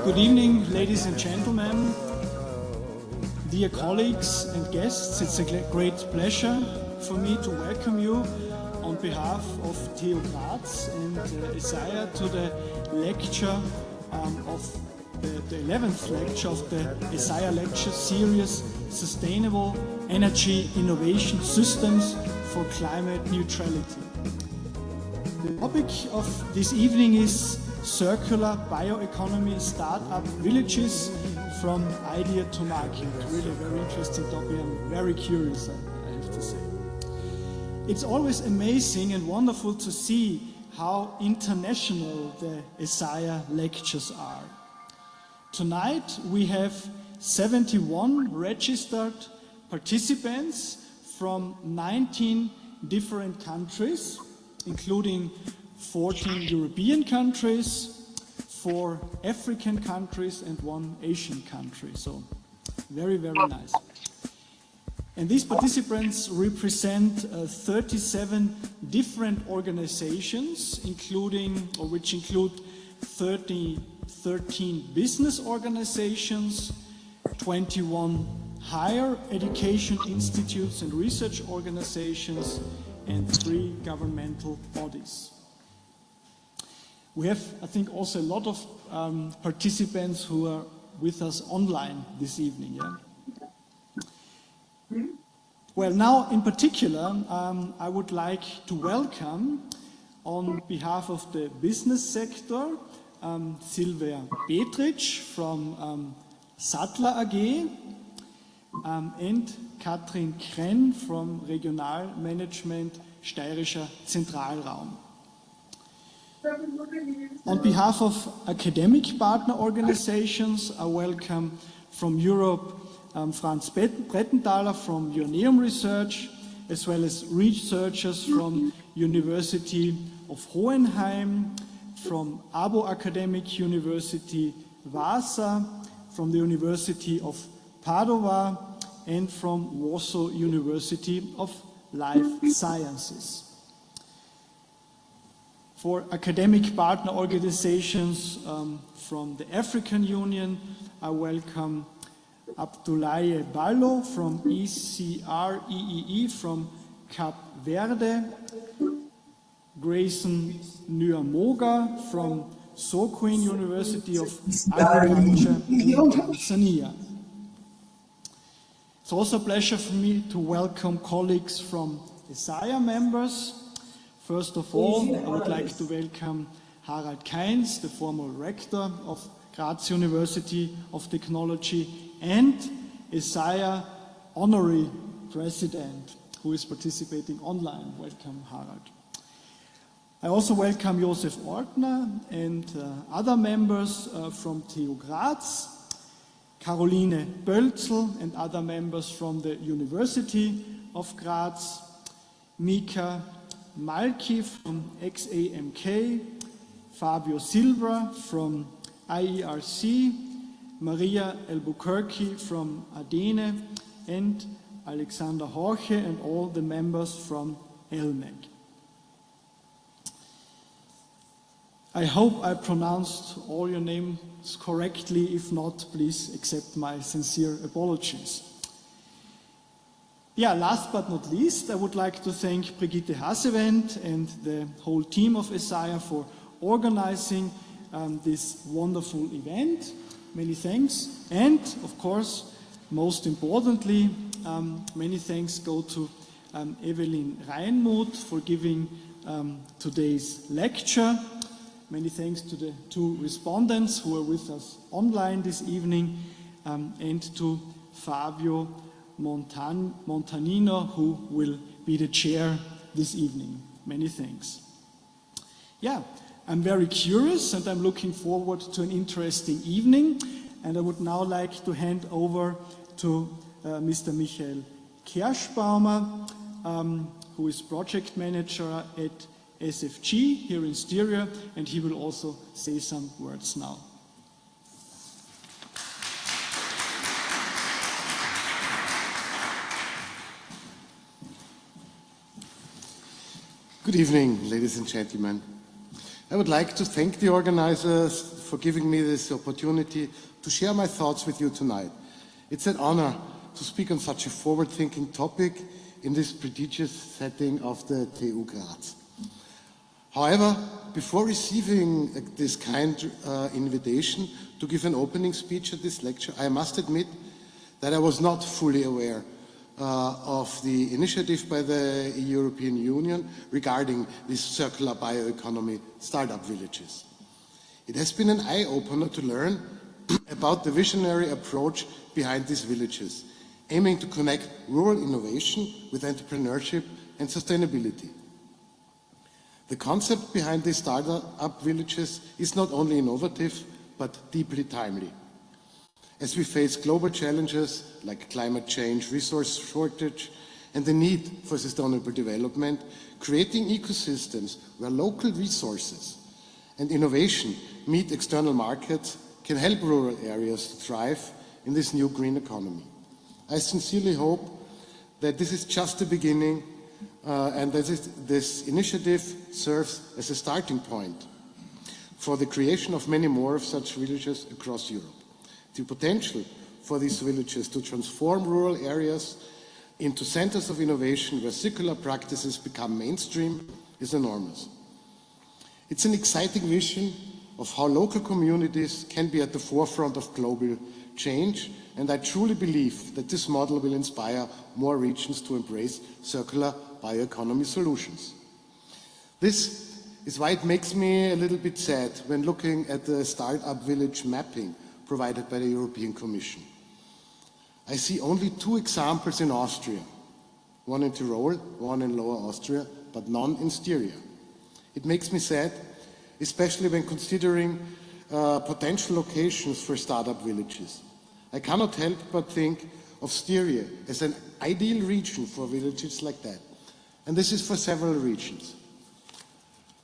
Good evening, ladies and gentlemen, dear colleagues and guests. It's a great pleasure for me to welcome you on behalf of TU Graz and ESEIA to the lecture of the 11th lecture of the ESEIA lecture series, Sustainable Energy Innovation Systems for Climate Neutrality. The topic of this evening is Circular Bioeconomy Start-Up Villages from Idea to Market. Really a very interesting topic. I'm very curious, I have to say. It's always amazing and wonderful to see how international the ESEIA lectures are. Tonight we have 71 registered participants from 19 different countries, including 14 European countries, 4 African countries and 1 Asian country. So very, very nice. And these participants represent 37 different organizations, which include 13 business organizations, 21 higher education institutes and research organizations, and 3 governmental bodies. We have, I think, also a lot of participants who are with us online this evening. Yeah? Well, now in particular, I would like to welcome, on behalf of the business sector, Silvia Petric from Sattler AG and Katrin Krenn from Regionalmanagement Steirischer Zentralraum. On behalf of academic partner organizations, I welcome from Europe Franz Brettenthaler from Joanneum Research, as well as researchers from University of Hohenheim, from Abo Academic University Vasa, from the University of Padova, and from Warsaw University of Life Sciences. For academic partner organizations from the African Union, I welcome Abdoulaye Ballo from ECREEE from Cape Verde, Grayson Nyamoga from Sokoine University of Agriculture in Tanzania. It's also a pleasure for me to welcome colleagues from ESEIA members. First of all, I would like to welcome Harald Kainz, the former rector of Graz University of Technology, and ESEIA honorary president, who is participating online. Welcome, Harald. I also welcome Josef Ortner and other members from TU Graz, Caroline Bölzel and other members from the University of Graz, Mika Malki from XAMK, Fabio Silva from IERC, Maria Albuquerque from ADENE, and Alexander Horche and all the members from ELMEC. I hope I pronounced all your names correctly. If not, please accept my sincere apologies. Yeah, last but not least, I would like to thank Brigitte Hasewend and the whole team of ESEIA for organizing this wonderful event. Many thanks. And, of course, most importantly, many thanks go to Evelyn Reinmuth for giving today's lecture. Many thanks to the 2 respondents who are with us online this evening, and to Fabio Montanino, who will be the chair this evening. Many thanks. Yeah, I'm very curious and I'm looking forward to an interesting evening, and I would now like to hand over to Mr. Michael Kerschbaumer, who is project manager at SFG here in Styria, and he will also say some words now. Good evening, ladies and gentlemen. I would like to thank the organizers for giving me this opportunity to share my thoughts with you tonight. It's an honor to speak on such a forward-thinking topic in this prestigious setting of the TU Graz. However, before receiving this kind invitation to give an opening speech at this lecture, I must admit that I was not fully aware of the initiative by the European Union regarding these circular bioeconomy startup villages. It has been an eye-opener to learn about the visionary approach behind these villages, aiming to connect rural innovation with entrepreneurship and sustainability. The concept behind these startup villages is not only innovative, but deeply timely. As we face global challenges like climate change, resource shortage, and the need for sustainable development, creating ecosystems where local resources and innovation meet external markets can help rural areas to thrive in this new green economy. I sincerely hope that this is just the beginning and that this initiative serves as a starting point for the creation of many more of such villages across Europe. The potential for these villages to transform rural areas into centers of innovation where circular practices become mainstream is enormous. It's an exciting vision of how local communities can be at the forefront of global change, and I truly believe that this model will inspire more regions to embrace circular bioeconomy solutions. This is why it makes me a little bit sad when looking at the startup village mapping provided by the European Commission. I see only 2 examples in Austria, one in Tyrol, one in Lower Austria, but none in Styria. It makes me sad, especially when considering potential locations for startup villages. I cannot help but think of Styria as an ideal region for villages like that. And this is for several reasons.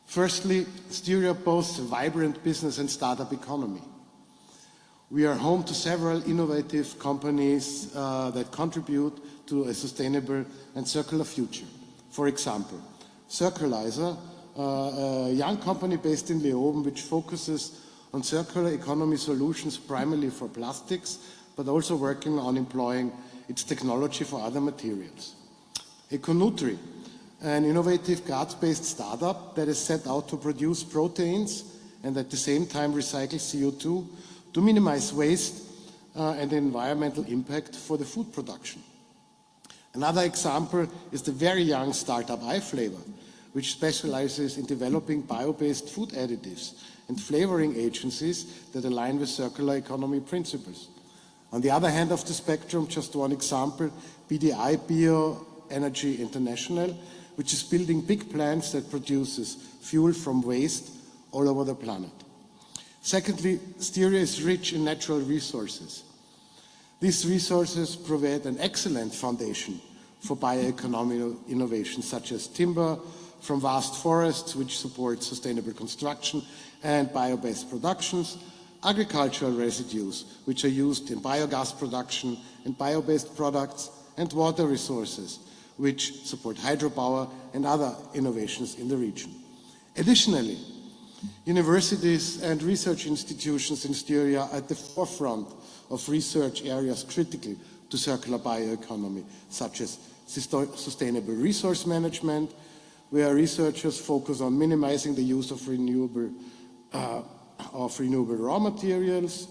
Firstly, Styria boasts a vibrant business and startup economy. We are home to several innovative companies that contribute to a sustainable and circular future. For example, Circulizer, a young company based in Leoben which focuses on circular economy solutions primarily for plastics, but also working on employing its technology for other materials. Econutri, an innovative Graz-based startup that is set out to produce proteins and at the same time recycle CO2 to minimize waste and environmental impact for the food production. Another example is the very young startup iFlavor, which specializes in developing bio-based food additives and flavoring agencies that align with circular economy principles. On the other hand of the spectrum, just one example, BDI Bioenergy International, which is building big plants that produces fuel from waste all over the planet. Secondly, Styria is rich in natural resources. These resources provide an excellent foundation for bioeconomic innovations such as timber from vast forests, which support sustainable construction and bio-based productions, agricultural residues, which are used in biogas production and bio-based products, and water resources, which support hydropower and other innovations in the region. Additionally, universities and research institutions in Styria are at the forefront of research areas critical to circular bioeconomy, such as sustainable resource management, where researchers focus on minimizing the use of renewable raw materials,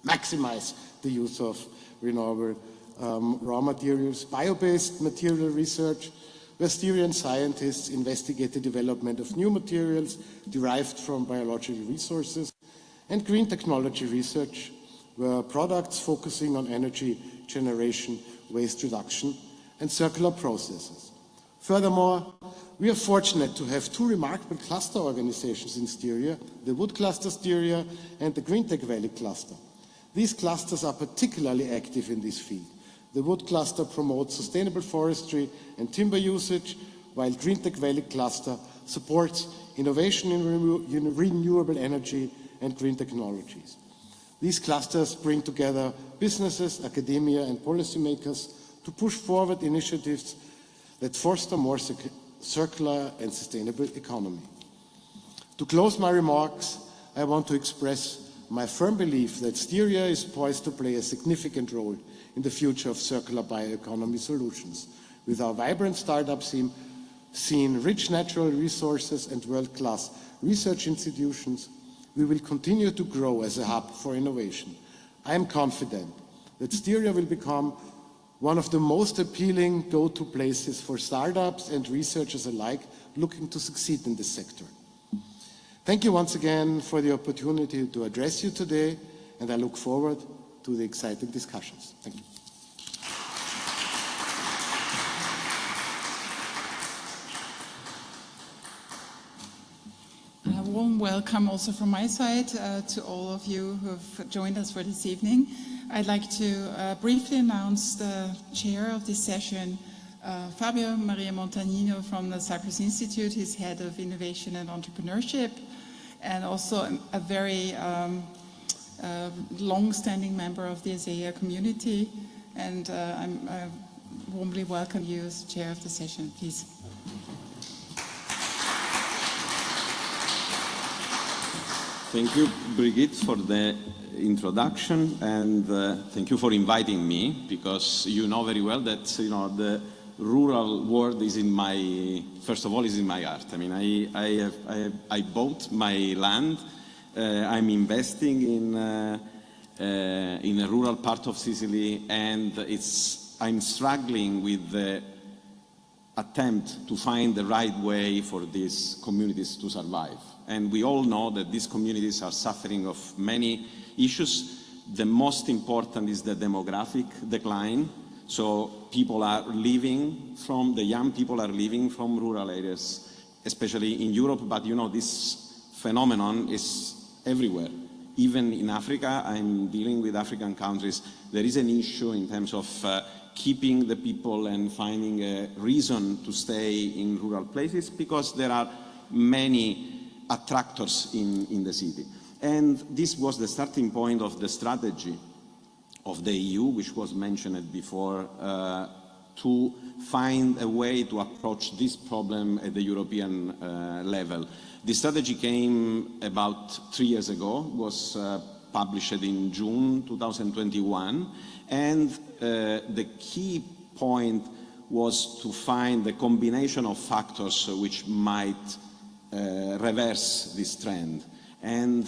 maximize the use of renewable raw materials, bio-based material research, where Styrian scientists investigate the development of new materials derived from biological resources, and green technology research, where products focusing on energy generation, waste reduction, and circular processes. Furthermore, we are fortunate to have 2 remarkable cluster organizations in Styria, the Wood Cluster Styria and the Green Tech Valley Cluster. These clusters are particularly active in this field. The Wood Cluster promotes sustainable forestry and timber usage, while Green Tech Valley Cluster supports innovation in renewable energy and green technologies. These clusters bring together businesses, academia, and policymakers to push forward initiatives that foster more circular and sustainable economy. To close my remarks, I want to express my firm belief that Styria is poised to play a significant role in the future of circular bioeconomy solutions. With our vibrant startup scene, rich natural resources and world-class research institutions, we will continue to grow as a hub for innovation. I am confident that Styria will become one of the most appealing go-to places for startups and researchers alike looking to succeed in this sector. Thank you once again for the opportunity to address you today, and I look forward to the exciting discussions. Thank you. A warm welcome also from my side to all of you who have joined us for this evening. I'd like to briefly announce the chair of this session, Fabio Maria Montagnino from the Cyprus Institute. He's head of innovation and entrepreneurship, and also a very long-standing member of the ESEIA community. And I warmly welcome you as chair of the session, please. Thank you, Brigitte, for the introduction, and thank you for inviting me, because you know very well that the rural world is in my, first of all, is in my heart. I mean, I bought my land. I'm investing in a rural part of Sicily, and I'm struggling with the attempt to find the right way for these communities to survive. And we all know that these communities are suffering of many issues. The most important is the demographic decline. So people are leaving from, the young people are leaving from rural areas, especially in Europe, but this phenomenon is everywhere. Even in Africa, I'm dealing with African countries, there is an issue in terms of keeping the people and finding a reason to stay in rural places, because there are many attractors in the city. And this was the starting point of the strategy of the EU, which was mentioned before, to find a way to approach this problem at the European level. The strategy came about 3 years ago, was published in June 2021, and the key point was to find the combination of factors which might reverse this trend. And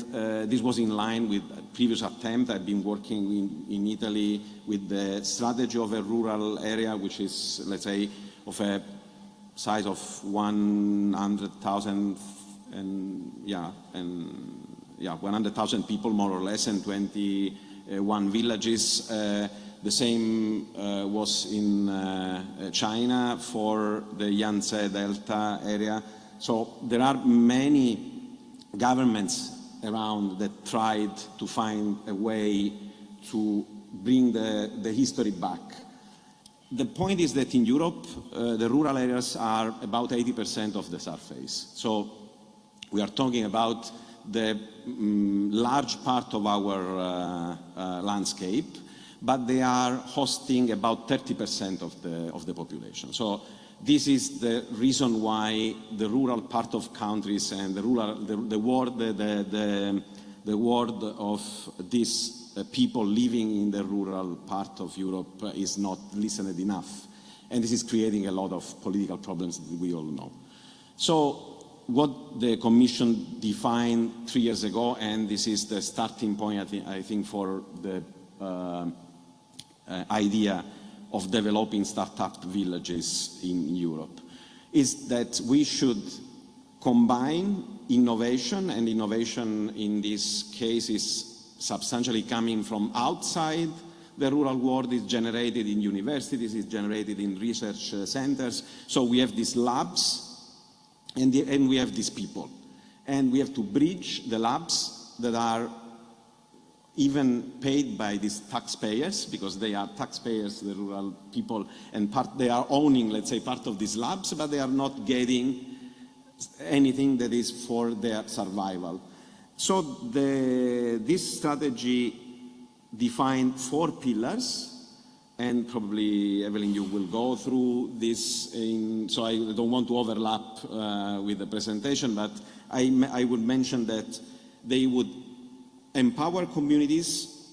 this was in line with a previous attempt. I've been working in Italy with the strategy of a rural area, which is, let's say, of a size of 100,000 100,000 people more or less, and 21 villages. The same was in China for the Yangtze Delta area. So there are many governments around that tried to find a way to bring the history back. The point is that in Europe, the rural areas are about 80% of the surface. So we are talking about the large part of our landscape, but they are hosting about 30% of the population. So this is the reason why the rural part of countries and the world of these people living in the rural part of Europe is not listened enough. And this is creating a lot of political problems that we all know. So what the Commission defined 3 years ago, and this is the starting point, I think for the idea of developing startup villages in Europe, is that we should combine innovation, and innovation in this case is substantially coming from outside the rural world, is generated in universities, is generated in research centers. So we have these labs and we have these people. And we have to bridge the labs that are even paid by these taxpayers, because they are taxpayers, the rural people, and they are owning, let's say, part of these labs, but they are not getting anything that is for their survival. So this strategy defined 4 pillars, and probably, Evelyn, you will go through this, so I don't want to overlap with the presentation, but I would mention that they would empower communities,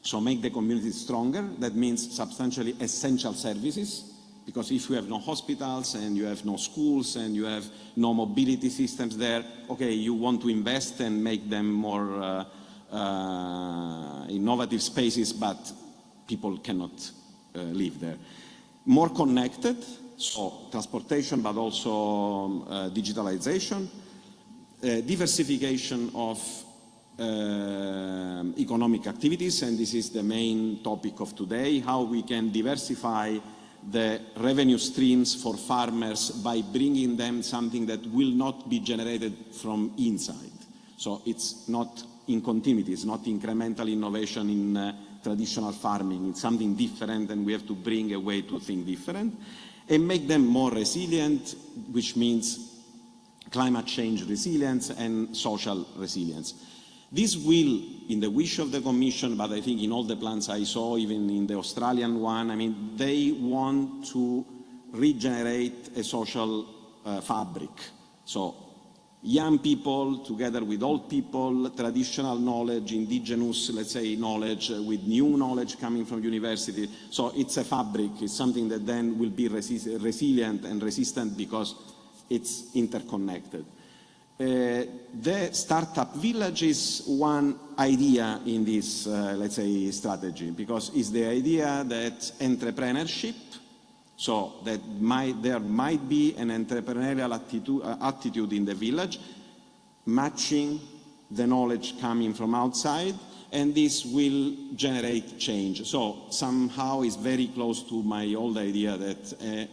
so make the communities stronger. That means substantially essential services, because if you have no hospitals and you have no schools and you have no mobility systems there, okay, you want to invest and make them more innovative spaces, but people cannot live there. More connected, so transportation, but also digitalization, diversification of economic activities, and this is the main topic of today, how we can diversify the revenue streams for farmers by bringing them something that will not be generated from inside. So it's not in continuity, it's not incremental innovation in traditional farming, it's something different, and we have to bring a way to think different and make them more resilient, which means climate change resilience and social resilience. This will, in the wish of the Commission, but I think in all the plans I saw, even in the Australian one, I mean, they want to regenerate a social fabric. So young people together with old people, traditional knowledge, indigenous, let's say, knowledge, with new knowledge coming from university. So it's a fabric, it's something that then will be resilient and resistant because it's interconnected. The Startup Village is one idea in this, let's say, strategy, because it's the idea that entrepreneurship, so that there might be an entrepreneurial attitude in the village, matching the knowledge coming from outside, and this will generate change. So somehow it's very close to my old idea that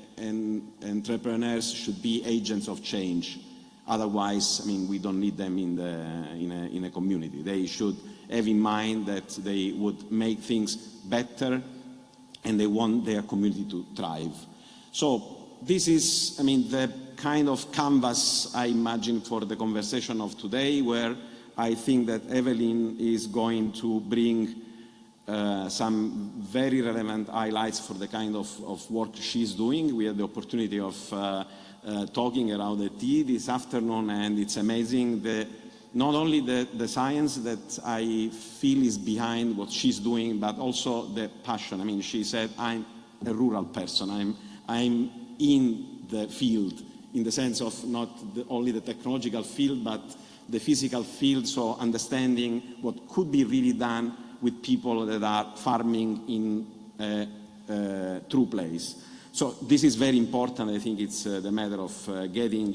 entrepreneurs should be agents of change. Otherwise, I mean, we don't need them in a community. They should have in mind that they would make things better and they want their community to thrive. So this is, I mean, the kind of canvas I imagine for the conversation of today, where I think that Evelyn is going to bring some very relevant highlights for the kind of work she's doing. We had the opportunity of talking around the tea this afternoon, and it's amazing not only the science that I feel is behind what she's doing, but also the passion. I mean, she said, I'm a rural person. I'm in the field, in the sense of not only the technological field, but the physical field, so understanding what could be really done with people that are farming in a true place. So this is very important. I think it's the matter of getting,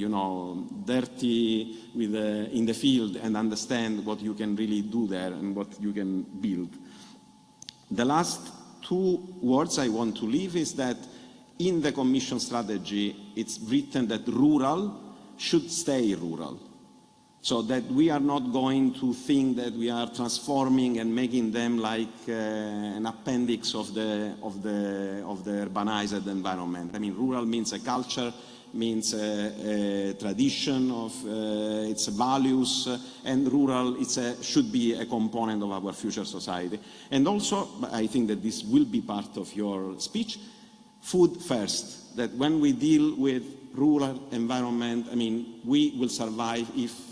dirty in the field and understand what you can really do there and what you can build. The last two words I want to leave is that in the Commission strategy, it's written that rural should stay rural. So that we are not going to think that we are transforming and making them like an appendix of the urbanized environment. I mean, rural means a culture, means a tradition of its values, and rural should be a component of our future society. And also, I think that this will be part of your speech, food first. That when we deal with rural environment, I mean, we will survive if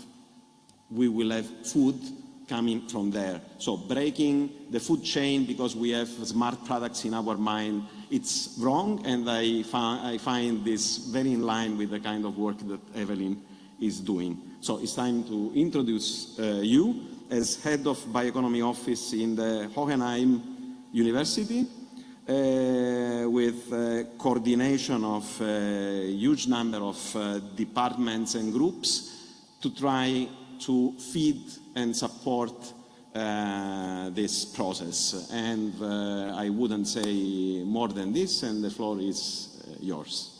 we will have food coming from there. So breaking the food chain because we have smart products in our mind, it's wrong, and I find this very in line with the kind of work that Evelyn is doing. So it's time to introduce you as head of bioeconomy office in the Hohenheim University, with coordination of a huge number of departments and groups to try to feed and support this process. And I wouldn't say more than this, and the floor is yours.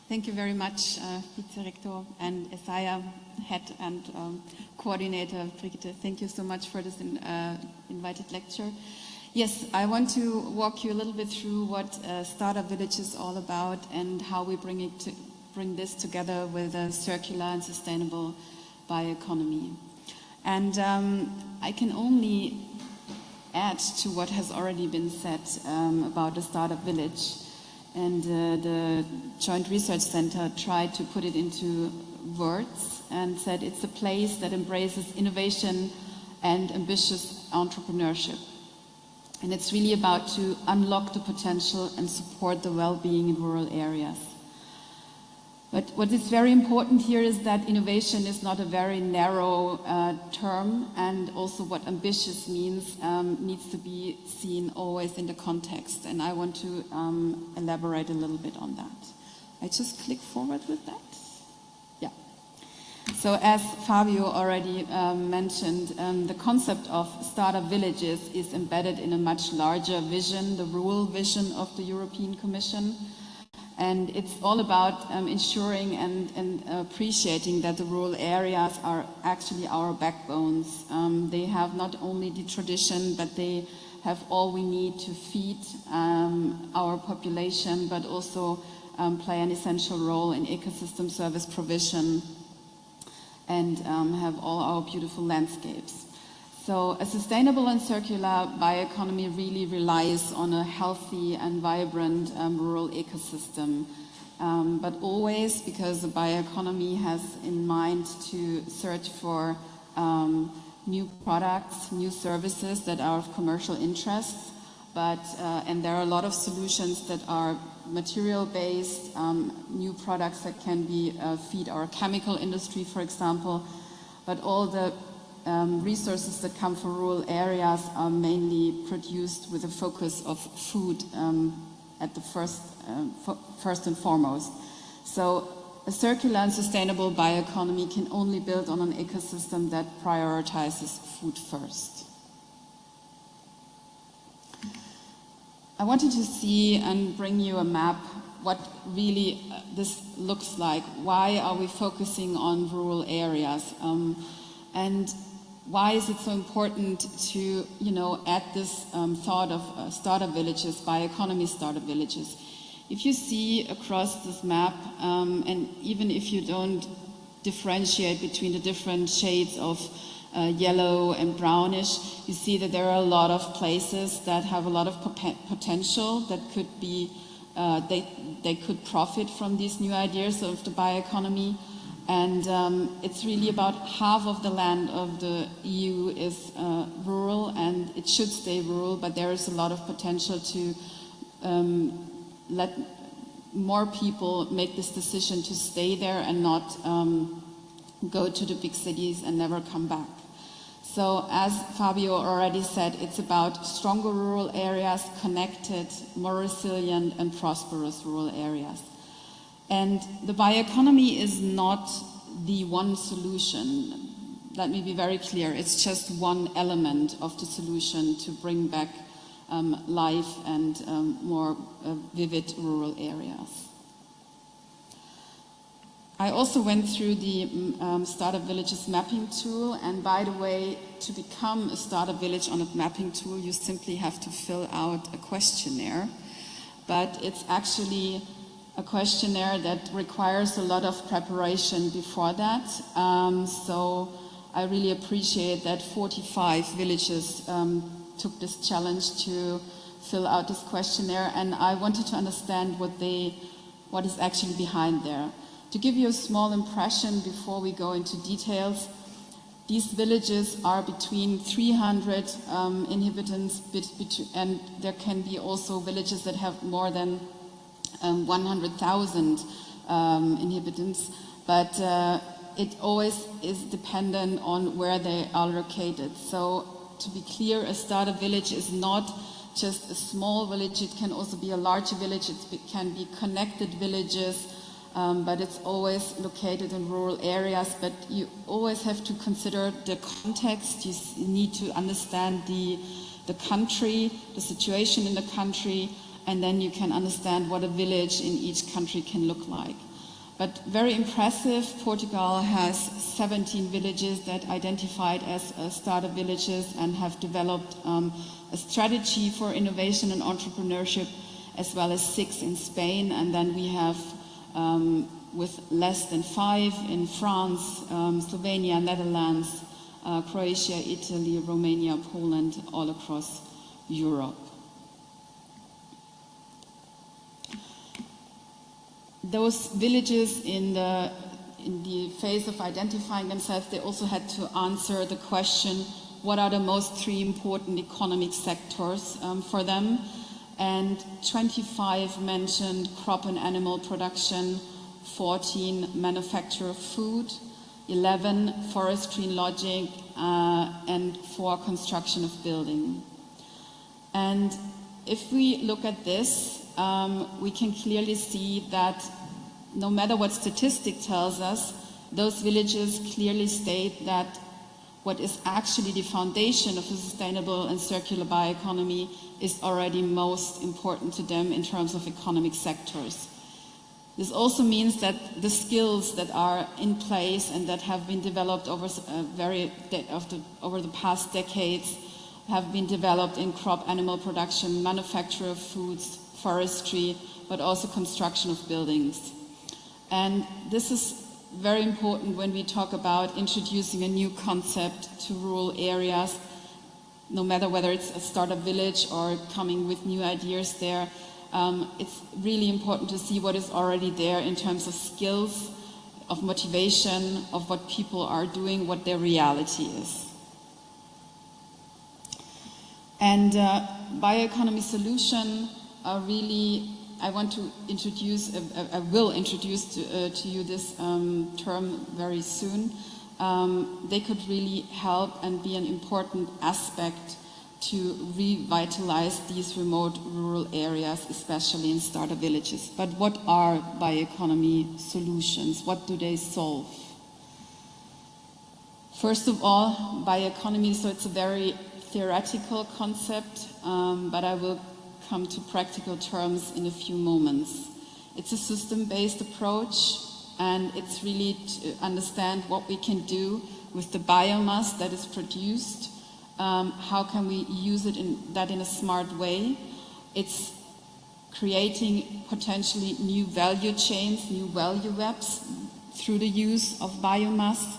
Thank you very much, Vice-Rector and ESEIA head and coordinator, Brigitte. Thank you so much for this invited lecture. Yes, I want to walk you a little bit through what Startup Village is all about and how we bring this together with a circular and sustainable bioeconomy. And I can only add to what has already been said about the Startup Village. And the Joint Research Center tried to put it into words and said it's a place that embraces innovation and ambitious entrepreneurship. And it's really about to unlock the potential and support the well-being in rural areas. But what is very important here is that innovation is not a very narrow term, and also what ambitious means needs to be seen always in the context. And I want to elaborate a little bit on that. I just click forward with that. Yeah. So as Fabio already mentioned, the concept of startup villages is embedded in a much larger vision, the rural vision of the European Commission. And it's all about ensuring and appreciating that the rural areas are actually our backbones. They have not only the tradition, but they have all we need to feed our population, but also play an essential role in ecosystem service provision and have all our beautiful landscapes. So a sustainable and circular bioeconomy really relies on a healthy and vibrant rural ecosystem. But always, because the bioeconomy has in mind to search for new products, new services that are of commercial interest. And there are a lot of solutions that are material-based, new products that can be feed our chemical industry, for example. But all the resources that come from rural areas are mainly produced with a focus of food at the first and foremost. So a circular and sustainable bioeconomy can only build on an ecosystem that prioritizes food first. I wanted to see and bring you a map what really this looks like. Why are we focusing on rural areas? And why is it so important to, add this thought of startup villages, bioeconomy startup villages? If you see across this map, and even if you don't differentiate between the different shades of yellow and brownish, you see that there are a lot of places that have a lot of potential that could be, they could profit from these new ideas of the bioeconomy. And it's really about half of the land of the EU is rural, and it should stay rural, but there is a lot of potential to let more people make this decision to stay there and not go to the big cities and never come back. So as Fabio already said, it's about stronger rural areas, connected, more resilient and prosperous rural areas. And the bioeconomy is not the one solution. Let me be very clear. It's just one element of the solution to bring back life and more vivid rural areas. I also went through the Startup Villages mapping tool, and by the way, to become a startup village on a mapping tool, you simply have to fill out a questionnaire. But it's actually a questionnaire that requires a lot of preparation before that. So I really appreciate that 45 villages took this challenge to fill out this questionnaire, and I wanted to understand what is actually behind there. To give you a small impression before we go into details, these villages are between 300 inhabitants, and there can be also villages that have more than 100,000 inhabitants, but it always is dependent on where they are located. So to be clear, a startup village is not just a small village, it can also be a larger village, it can be connected villages, but it's always located in rural areas. But you always have to consider the context. You need to understand the country, the situation in the country, and then you can understand what a village in each country can look like. But very impressive, Portugal has 17 villages that identified as startup villages and have developed a strategy for innovation and entrepreneurship, as well as 6 in Spain, and then we have with less than 5 in France, Slovenia, Netherlands, Croatia, Italy, Romania, Poland, all across Europe. Those villages in the phase of identifying themselves, they also had to answer the question, what are the most 3 important economic sectors for them? And 25 mentioned crop and animal production, 14 manufacture of food, 11 forestry and lodging, and 4 construction of building. And if we look at this, we can clearly see that no matter what statistic tells us, those villages clearly state that what is actually the foundation of a sustainable and circular bioeconomy is already most important to them in terms of economic sectors. This also means that the skills that are in place and that have been developed over the past decades have been developed in crop animal production, manufacture of foods, forestry, but also construction of buildings. And this is very important when we talk about introducing a new concept to rural areas, no matter whether it's a startup village or coming with new ideas there. It's really important to see what is already there in terms of skills, of motivation, of what people are doing, what their reality is. And bioeconomy solution are really, I will introduce to you this term very soon. They could really help and be an important aspect to revitalize these remote rural areas, especially in startup villages. But what are bioeconomy solutions? What do they solve? First of all, bioeconomy, so it's a very theoretical concept, but I will come to practical terms in a few moments. It's a system-based approach, and it's really to understand what we can do with the biomass that is produced. How can we use it in a smart way? It's creating potentially new value chains, new value webs through the use of biomass.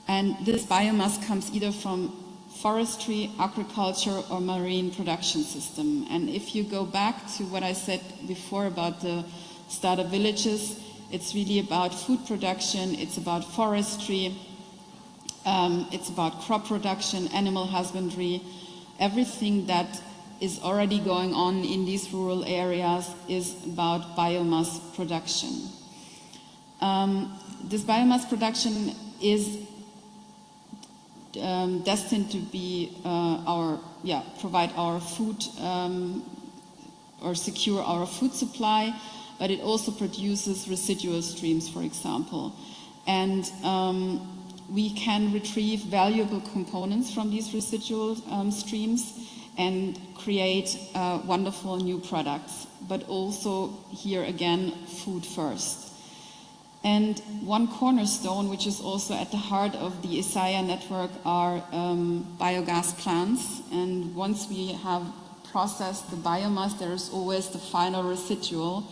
And this biomass comes either from forestry, agriculture, or marine production system. And if you go back to what I said before about the startup villages, it's really about food production, it's about forestry, it's about crop production, animal husbandry. Everything that is already going on in these rural areas is about biomass production. This biomass production is destined to be provide our food or secure our food supply, but it also produces residual streams, for example. And we can retrieve valuable components from these residual streams and create wonderful new products, but also here again, food first. And one cornerstone, which is also at the heart of the ESEIA network, are biogas plants. And once we have processed the biomass, there is always the final residual.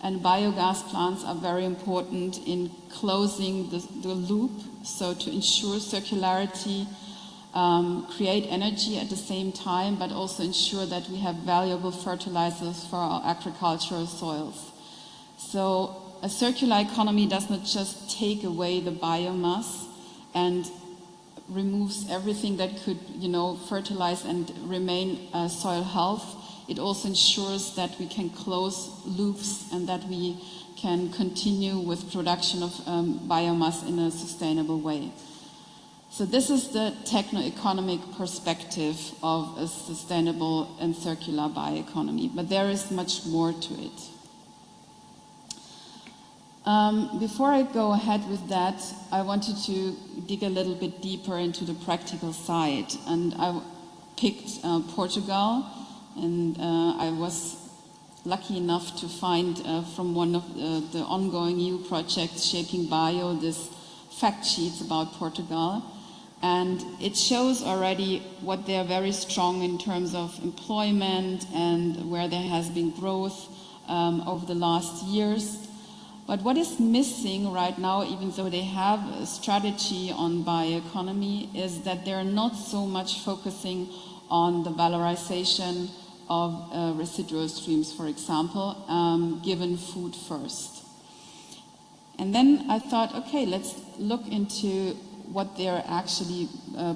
And biogas plants are very important in closing the loop, so to ensure circularity, create energy at the same time, but also ensure that we have valuable fertilizers for our agricultural soils. So a circular economy does not just take away the biomass and removes everything that could, fertilize and remain soil health. It also ensures that we can close loops and that we can continue with production of biomass in a sustainable way. So this is the techno-economic perspective of a sustainable and circular bioeconomy, but there is much more to it. Before I go ahead with that, I wanted to dig a little bit deeper into the practical side, and I picked Portugal, and I was lucky enough to find from one of the ongoing EU projects, Shaping Bio, this fact sheets about Portugal, and it shows already what they are very strong in terms of employment and where there has been growth over the last years. But what is missing right now, even though they have a strategy on bioeconomy, is that they're not so much focusing on the valorization of residual streams, for example, given food first. And then I thought, okay, let's look into what they're actually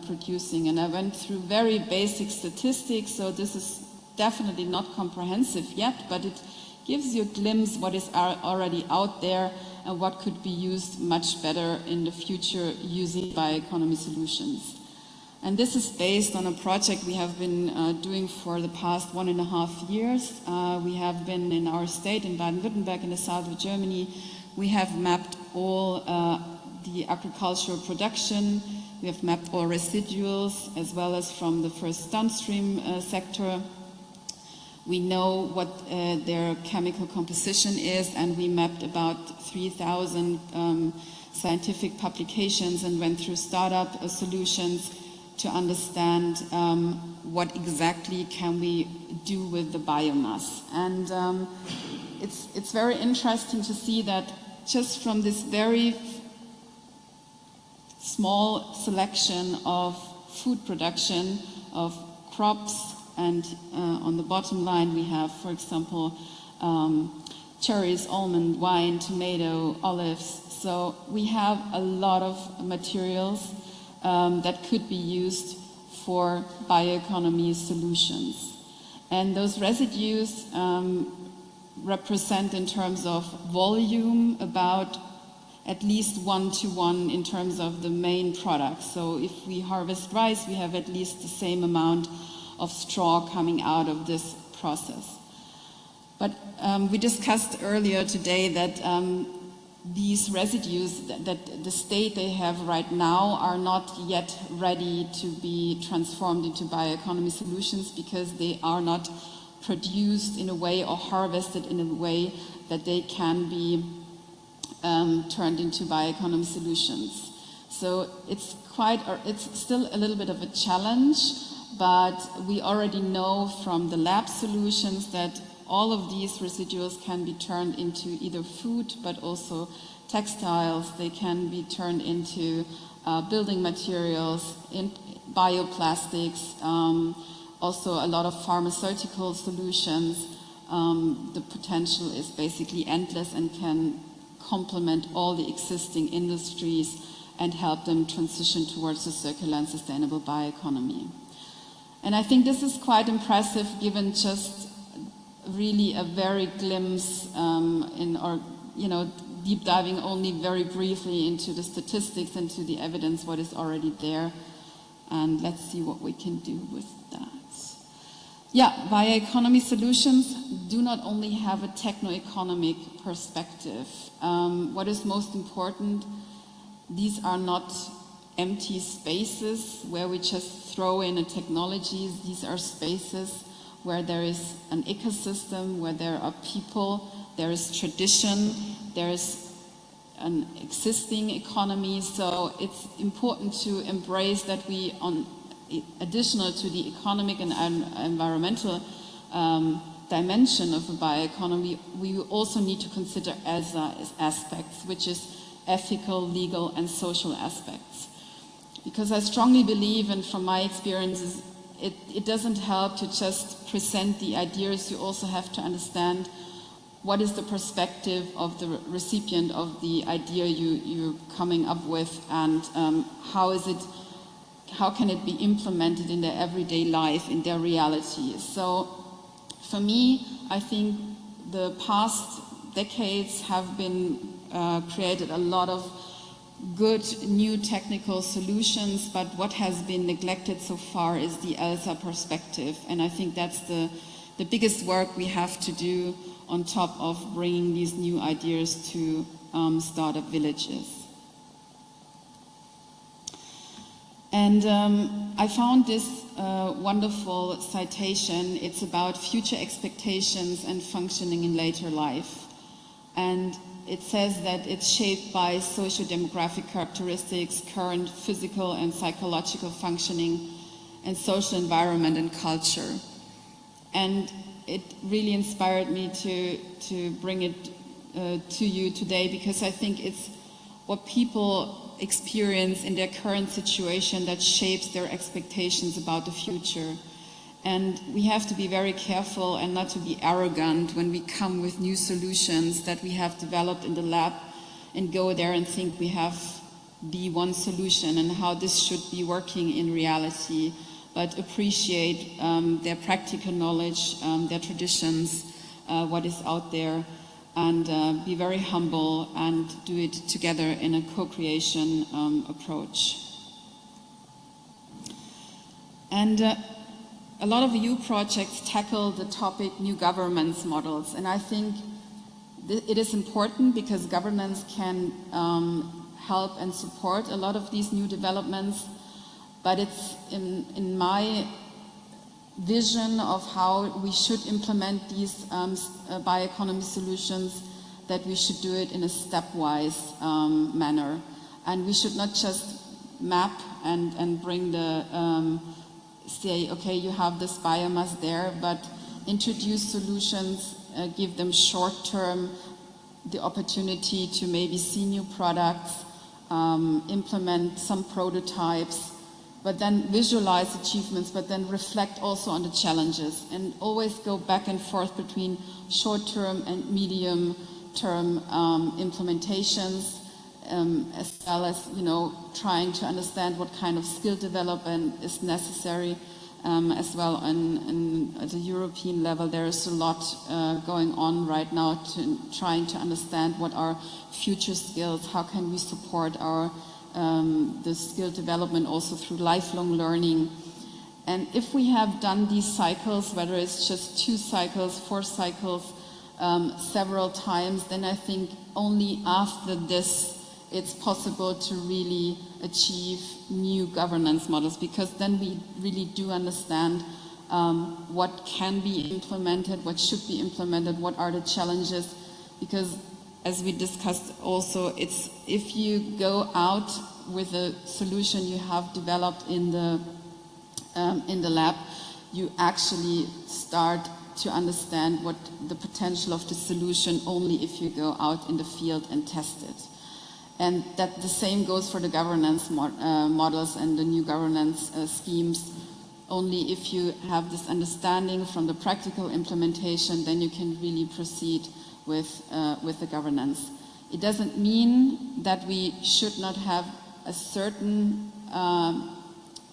producing. And I went through very basic statistics, so this is definitely not comprehensive yet, but it gives you a glimpse what is already out there and what could be used much better in the future using bioeconomy solutions. And this is based on a project we have been doing for the past 1.5 years. We have been in our state, in Baden-Württemberg, in the south of Germany. We have mapped all the agricultural production. We have mapped all residuals, as well as from the first downstream sector. We know what their chemical composition is, and we mapped about 3,000 scientific publications and went through startup solutions to understand what exactly can we do with the biomass. And it's very interesting to see that just from this very small selection of food production, of crops, and on the bottom line we have, for example, cherries, almond, wine, tomato, olives. So we have a lot of materials that could be used for bioeconomy solutions. And those residues represent, in terms of volume, about at least 1-to-1 in terms of the main product. So if we harvest rice, we have at least the same amount of straw coming out of this process. But we discussed earlier today that these residues that the state they have right now are not yet ready to be transformed into bioeconomy solutions, because they are not produced in a way or harvested in a way that they can be turned into bioeconomy solutions. So it's still a little bit of a challenge, but we already know from the lab solutions that all of these residuals can be turned into either food, but also textiles. They can be turned into building materials, in bioplastics, also a lot of pharmaceutical solutions. The potential is basically endless and can complement all the existing industries and help them transition towards a circular and sustainable bioeconomy. And I think this is quite impressive, given just really a very glimpse deep diving only very briefly into the statistics and to the evidence, what is already there. And let's see what we can do with that. Yeah, bioeconomy solutions do not only have a techno-economic perspective. What is most important, these are not empty spaces where we just throw in a technology. These are spaces where there is an ecosystem, where there are people, there is tradition, there is an existing economy. So it's important to embrace that we, additional to the economic and environmental dimension of a bioeconomy, we also need to consider ESEIA aspects, which is ethical, legal, and social aspects. Because I strongly believe, and from my experiences, it doesn't help to just present the ideas. You also have to understand what is the perspective of the recipient of the idea you're coming up with, and how can it be implemented in their everyday life, in their reality. So for me, I think the past decades have been created a lot of good new technical solutions, but what has been neglected so far is the ESEIA perspective. And I think that's the biggest work we have to do on top of bringing these new ideas to startup villages. And I found this wonderful citation. It's about future expectations and functioning in later life. And it says that it's shaped by socio-demographic characteristics, current physical and psychological functioning, and social environment and culture. And it really inspired me to bring it to you today, because I think it's what people experience in their current situation that shapes their expectations about the future. And we have to be very careful and not to be arrogant when we come with new solutions that we have developed in the lab and go there and think we have the one solution and how this should be working in reality, but appreciate their practical knowledge, their traditions, what is out there, and be very humble and do it together in a co-creation approach. And a lot of EU projects tackle the topic new governance models, and I think it is important because governance can help and support a lot of these new developments, but it's in my vision of how we should implement these bioeconomy solutions that we should do it in a stepwise manner, and we should not just map and bring the say, okay, you have this biomass there, but introduce solutions, give them short-term the opportunity to maybe see new products, implement some prototypes, but then visualize achievements, but then reflect also on the challenges, and always go back and forth between short-term and medium-term implementations, as well as, trying to understand what kind of skill development is necessary, as well at the European level. There is a lot going on right now trying to understand what are future skills, how can we support our the skill development also through lifelong learning. And if we have done these cycles, whether it's just 2 cycles, 4 cycles, several times, then I think only after this it's possible to really achieve new governance models, because then we really do understand what can be implemented, what should be implemented, what are the challenges, because as we discussed also, it's if you go out with a solution you have developed in the lab, you actually start to understand what the potential of the solution only if you go out in the field and test it. And that the same goes for the governance models and the new governance schemes. Only if you have this understanding from the practical implementation, then you can really proceed with the governance. It doesn't mean that we should not have a certain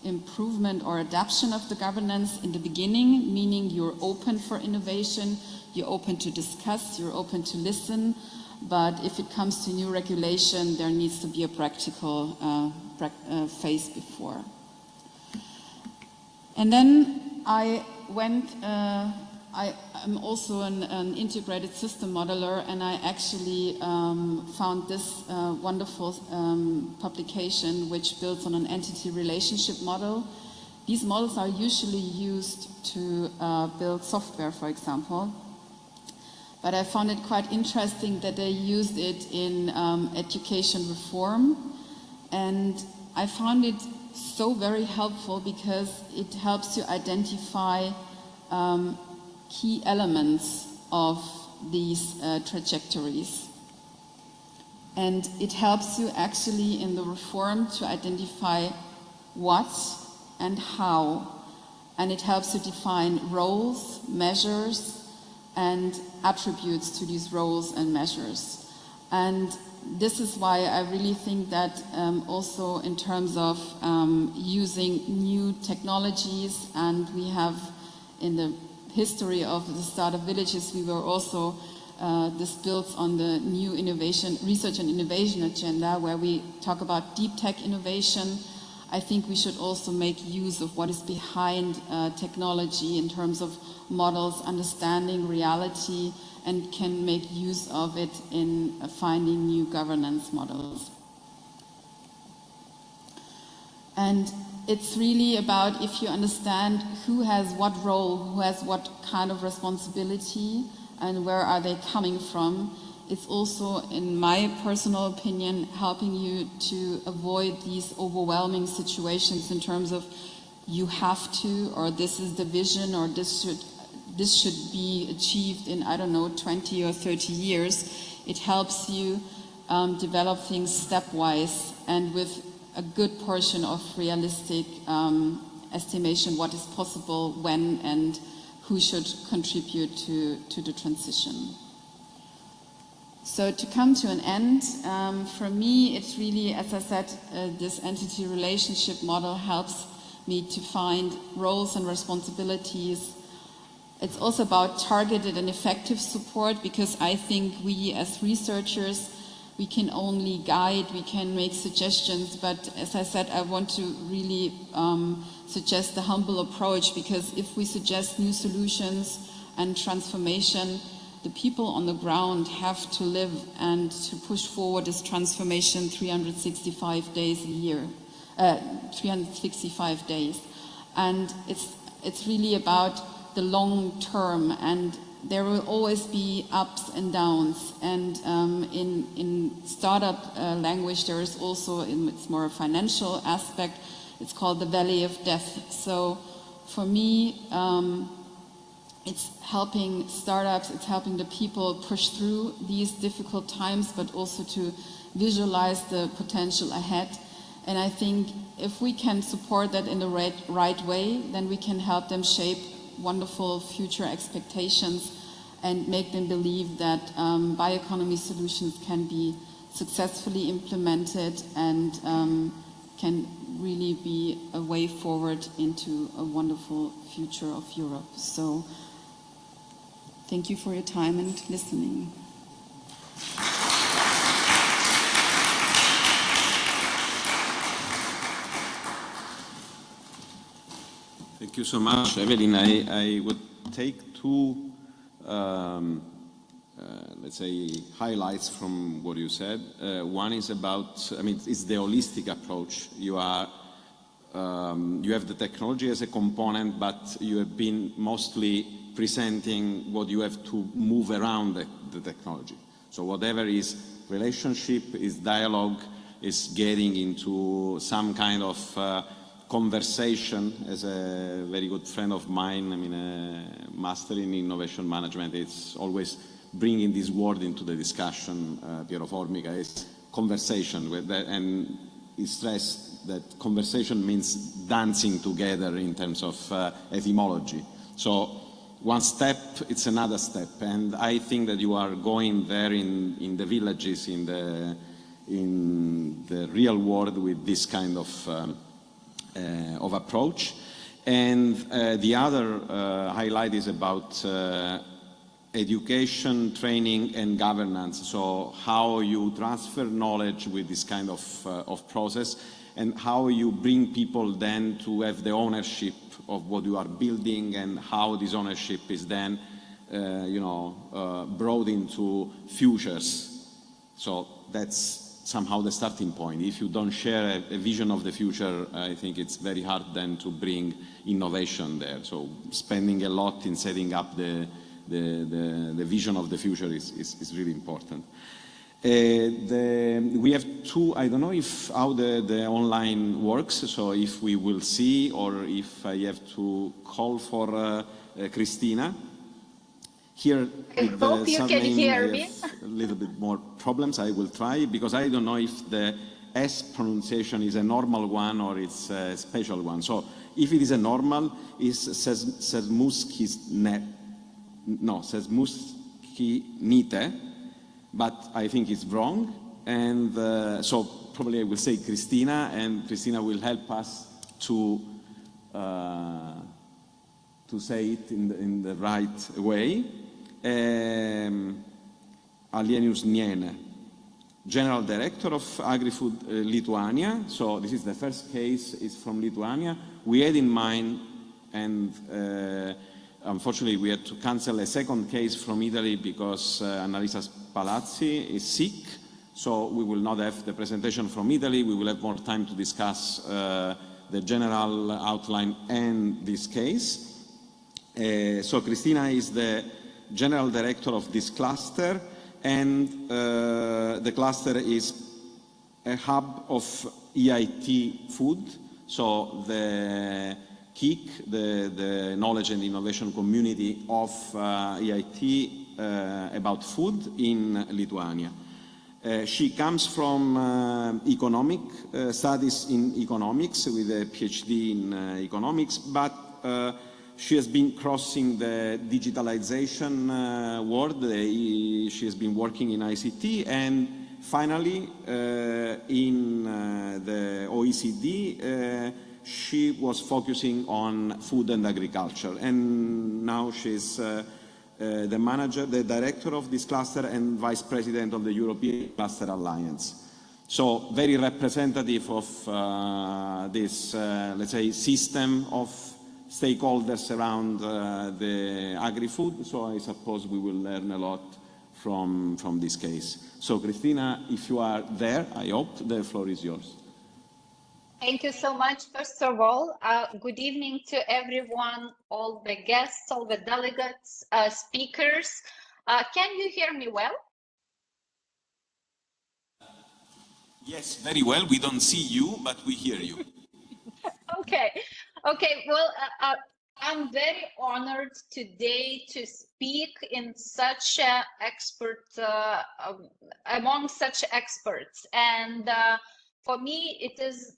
improvement or adaptation of the governance in the beginning, meaning you're open for innovation, you're open to discuss, you're open to listen. But if it comes to new regulation, there needs to be a practical phase before. And then I went, I'm also an integrated system modeler, and I actually found this wonderful publication which builds on an entity relationship model. These models are usually used to build software, for example. But I found it quite interesting that they used it in education reform. And I found it so very helpful because it helps you identify key elements of these trajectories. And it helps you actually in the reform to identify what and how. And it helps you define roles, measures, and attributes to these roles and measures. And this is why I really think that also in terms of using new technologies, and we have in the history of the Start-Up Villages, we were also, this builds on the new innovation, research and innovation agenda, where we talk about deep tech innovation. I think we should also make use of what is behind technology in terms of models, understanding reality, and can make use of it in finding new governance models. And it's really about if you understand who has what role, who has what kind of responsibility, and where are they coming from. It's also, in my personal opinion, helping you to avoid these overwhelming situations in terms of you have to, or this is the vision, or this should be achieved in, I don't know, 20 or 30 years. it helps you develop things stepwise and with a good portion of realistic estimation what is possible, when, and who should contribute to the transition. So to come to an end, for me, it's really, as I said, this entity relationship model helps me to find roles and responsibilities. It's also about targeted and effective support, because I think we as researchers, we can only guide, we can make suggestions, but as I said, I want to really suggest the humble approach, because if we suggest new solutions and transformation, the people on the ground have to live and to push forward this transformation 365 days a year, 365 days. And it's really about the long term, and there will always be ups and downs. And in startup language, there is also, it's more a financial aspect, it's called the valley of death. So for me, it's helping startups, it's helping the people push through these difficult times, but also to visualize the potential ahead. And I think if we can support that in the right way, then we can help them shape wonderful future expectations and make them believe that bioeconomy solutions can be successfully implemented and can really be a way forward into a wonderful future of Europe. So thank you for your time and listening. Thank you so much, Evelyn. I would take two, let's say, highlights from what you said. One is about, it's the holistic approach. You have the technology as a component, but you have been mostly presenting what you have to move around the technology. So whatever is relationship, is dialogue, is getting into some kind of conversation. As a very good friend of mine, a master in innovation management, it's always bringing this word into the discussion. Piero Formica is conversation, and he stressed that conversation means dancing together in terms of etymology. So one step, it's another step, and I think that you are going there in the villages, in the real world with this kind of approach. And the other highlight is about education, training, and governance. So how you transfer knowledge with this kind of process, and how you bring people then to have the ownership of what you are building, and how this ownership is then, brought into futures. So that's somehow the starting point. If you don't share a vision of the future, I think it's very hard then to bring innovation there. So spending a lot in setting up the vision of the future is really important. We have two, I don't know how the online works, so if we will see, or if I have to call for Christina. Here, I hope you can hear me. A little bit more problems. I will try, because I don't know if the S pronunciation is a normal one or it's a special one. So if it is a normal, it's sezmuskinite, but I think it's wrong. And so probably I will say Christina, and Christina will help us to say it in the right way. Alienius Niene, General Director of Agri-Food Lithuania. So this is the first case, is from Lithuania. We had in mind, and unfortunately we had to cancel a second case from Italy because Annalisa Palazzi is sick. So we will not have the presentation from Italy. We will have more time to discuss the general outline and this case. So Christina is the General Director of this cluster, and the cluster is a hub of EIT food. So the KIC, the Knowledge and Innovation Community of EIT, about food in Lithuania. She comes from economic studies in economics with a PhD in economics, but she has been crossing the digitalization world. She has been working in ICT, and finally in the OECD she was focusing on food and agriculture, and now she's the manager, the director of this cluster and vice president of the European Cluster Alliance. So very representative of this, let's say, system of stakeholders around the agri-food. So I suppose we will learn a lot from this case. So Christina, if you are there, I hope the floor is yours. Thank you so much. First of all, good evening to everyone, all the guests, all the delegates, speakers. Can you hear me well? Yes, very well. We don't see you, but we hear you. Okay. Well, I'm very honored today to speak in such among such experts, and for me it is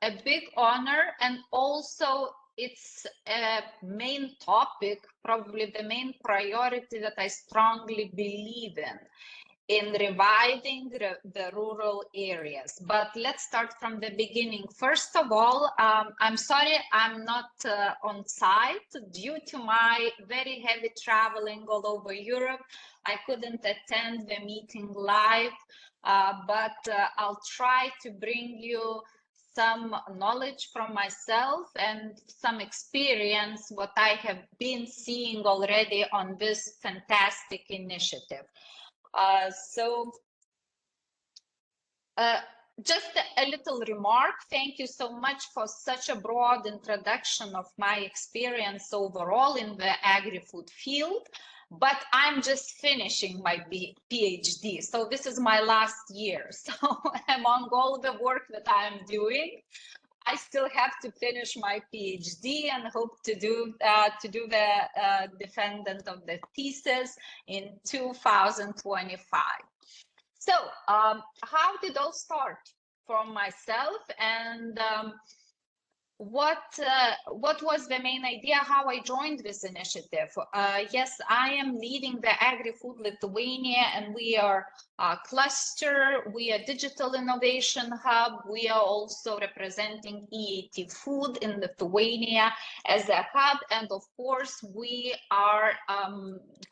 a big honor, and also it's a main topic, probably the main priority that I strongly believe in reviving the rural areas. But let's start from the beginning. First of all, I'm sorry I'm not on site due to my very heavy traveling all over Europe. I couldn't attend the meeting live, but I'll try to bring you some knowledge from myself and some experience, what I have been seeing already on this fantastic initiative. Just a little remark. Thank you so much for such a broad introduction of my experience overall in the agri-food field. But I'm just finishing my PhD, so this is my last year. So among all the work that I'm doing, I still have to finish my PhD and hope to do the defendant of the thesis in 2025. So how did all start? From myself, and what was the main idea, how I joined this initiative? Yes, I am leading the Agri-Food Lithuania, and we are a cluster, we are digital innovation hub, we are also representing EAT Food in Lithuania as a hub, and of course we are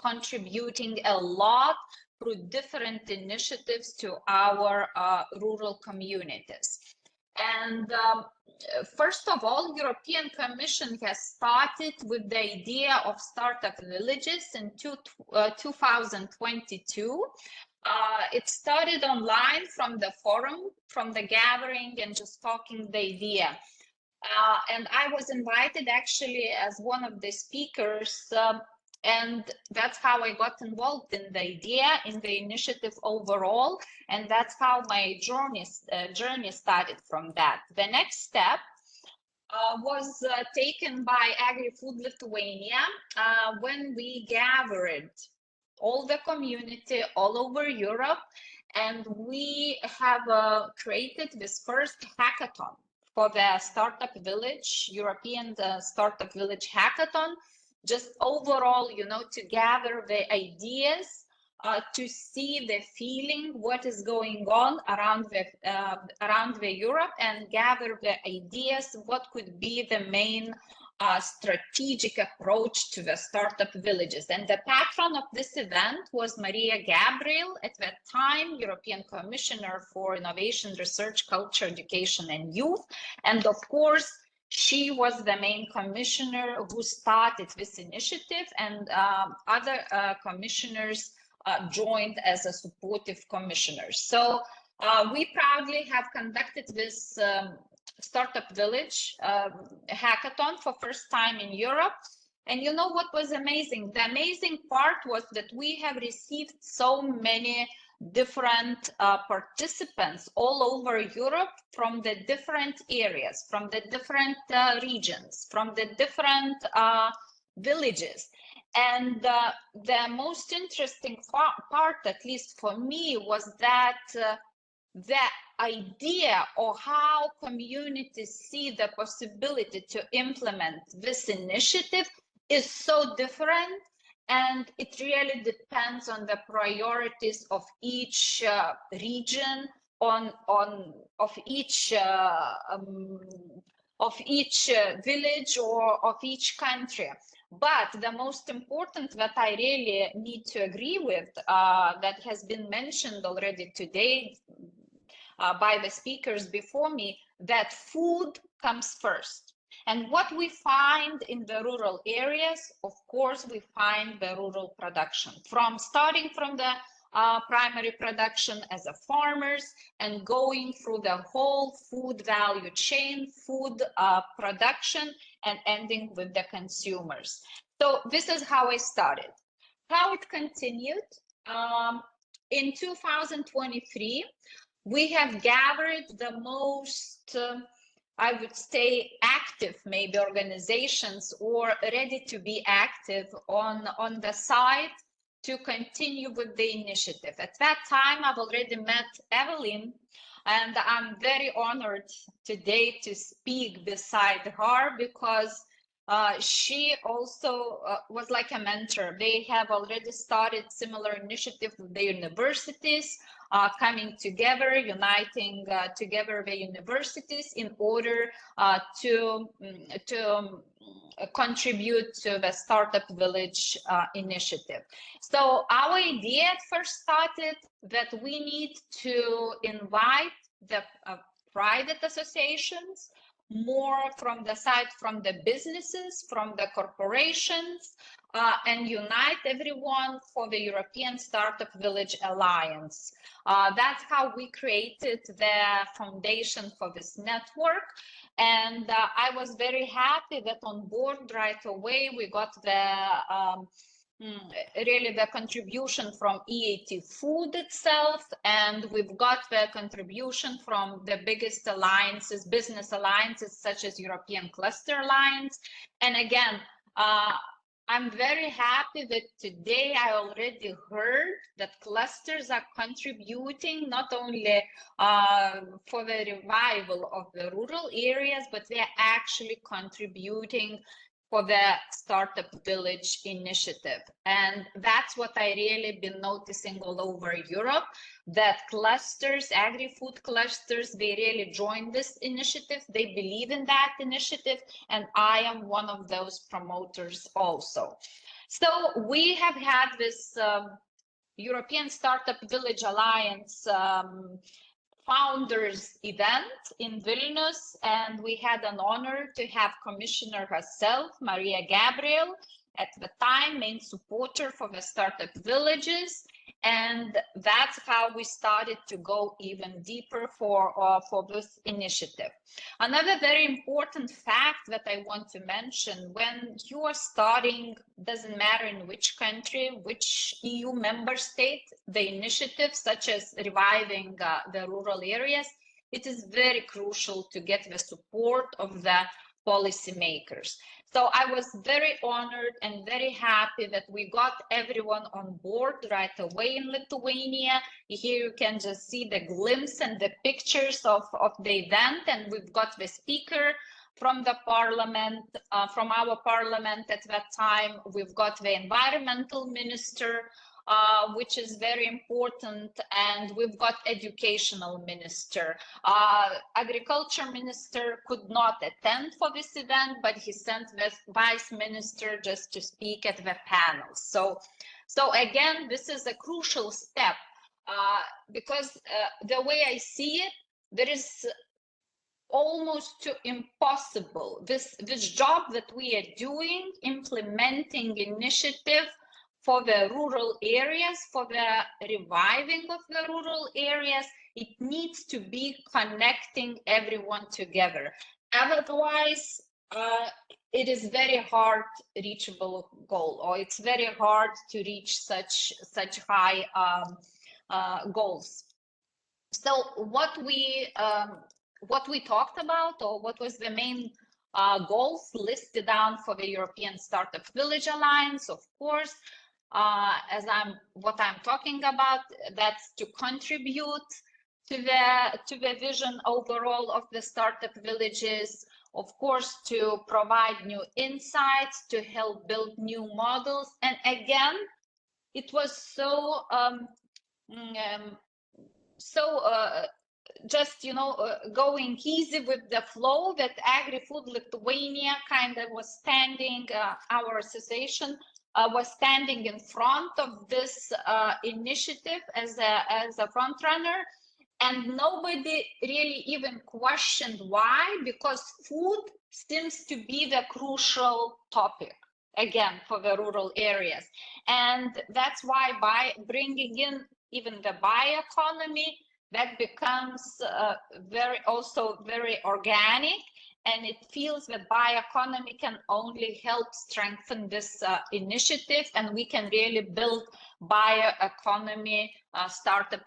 contributing a lot through different initiatives to our rural communities. And first of all, European Commission has started with the idea of startup villages in 2022. It started online from the forum, from the gathering, and just talking the idea. And I was invited actually as one of the speakers, and that's how I got involved in the idea, in the initiative overall, and that's how my journey started from that. The next step was taken by Agri-Food Lithuania when we gathered all the community all over Europe, and we have created this first hackathon for the Startup Village, European Startup Village Hackathon, just overall, you know, to gather the ideas, to see the feeling, what is going on around the Europe, and gather the ideas, what could be the main strategic approach to the startup villages. And the patron of this event was Maria Gabriel, at that time European Commissioner for Innovation, Research, Culture, Education and Youth. And of course, she was the main commissioner who started this initiative, and other commissioners joined as a supportive commissioners. So we proudly have conducted this Startup Village hackathon for first time in Europe. And you know what was amazing? The amazing part was that we have received so many different participants all over Europe from the different areas, from the different regions, from the different villages. And the most interesting part, at least for me, was that the idea of how communities see the possibility to implement this initiative is so different, and it really depends on the priorities of each region, of each village or of each country. But the most important that I really need to agree with, that has been mentioned already today by the speakers before me, that food comes first. And what we find in the rural areas, of course, we find the rural production, starting from the primary production as a farmers and going through the whole food value chain, food production, and ending with the consumers. So this is how I started. How it continued, in 2023, we have gathered the most, I would say, active maybe organizations or ready to be active on the site to continue with the initiative. At that time, I've already met Evelyn, and I'm very honored today to speak beside her because she also was like a mentor. They have already started similar initiative with the universities, coming together, uniting together the universities in order to contribute to the Startup Village initiative. So our idea at first started that we need to invite the private associations, more from the side, from the businesses, from the corporations, and unite everyone for the European Startup Village Alliance. That's how we created the foundation for this network. And I was very happy that on board right away, we got the really the contribution from EAT Food itself, and we've got the contribution from the biggest alliances, business alliances such as European Cluster Alliance. And again, I'm very happy that today I already heard that clusters are contributing not only for the revival of the rural areas, but they're actually contributing for the Startup Village initiative. And that's what I really been noticing all over Europe, that clusters, agri-food clusters, they really join this initiative. They believe in that initiative. And I am one of those promoters also. So we have had this European Startup Village Alliance founders event in Vilnius, and we had an honor to have Commissioner herself, Maria Gabriel, at the time main supporter for the Startup Villages, and that's how we started to go even deeper for this initiative. Another very important fact that I want to mention, when you are starting, doesn't matter in which country, which EU member state, the initiative such as reviving the rural areas, it is very crucial to get the support of the policymakers. So I was very honored and very happy that we got everyone on board right away in Lithuania. Here you can just see the glimpse and the pictures of the event, and we've got the speaker from the parliament, from our parliament at that time. We've got the environmental minister, which is very important, and we've got educational minister. Agriculture minister could not attend for this event, but he sent the vice minister just to speak at the panel. So again, this is a crucial step because the way I see it, there is almost too impossible. This job that we are doing, implementing initiative for the rural areas, for the reviving of the rural areas, it needs to be connecting everyone together. Otherwise, it is very hard reachable goal, or it's very hard to reach such high goals. So what we talked about, or what was the main goals listed down for the European Startup Village Alliance, of course. What I'm talking about, that's to contribute to the vision overall of the startup villages, of course, to provide new insights, to help build new models. And again, it was so just, you know, going easy with the flow that Agri-Food Lithuania kind of was standing, our association was standing in front of this initiative as a front runner. And nobody really even questioned why, because food seems to be the crucial topic, again, for the rural areas. And that's why by bringing in even the bioeconomy, that becomes also very organic, and it feels that bioeconomy can only help strengthen this initiative, and we can really build bioeconomy startup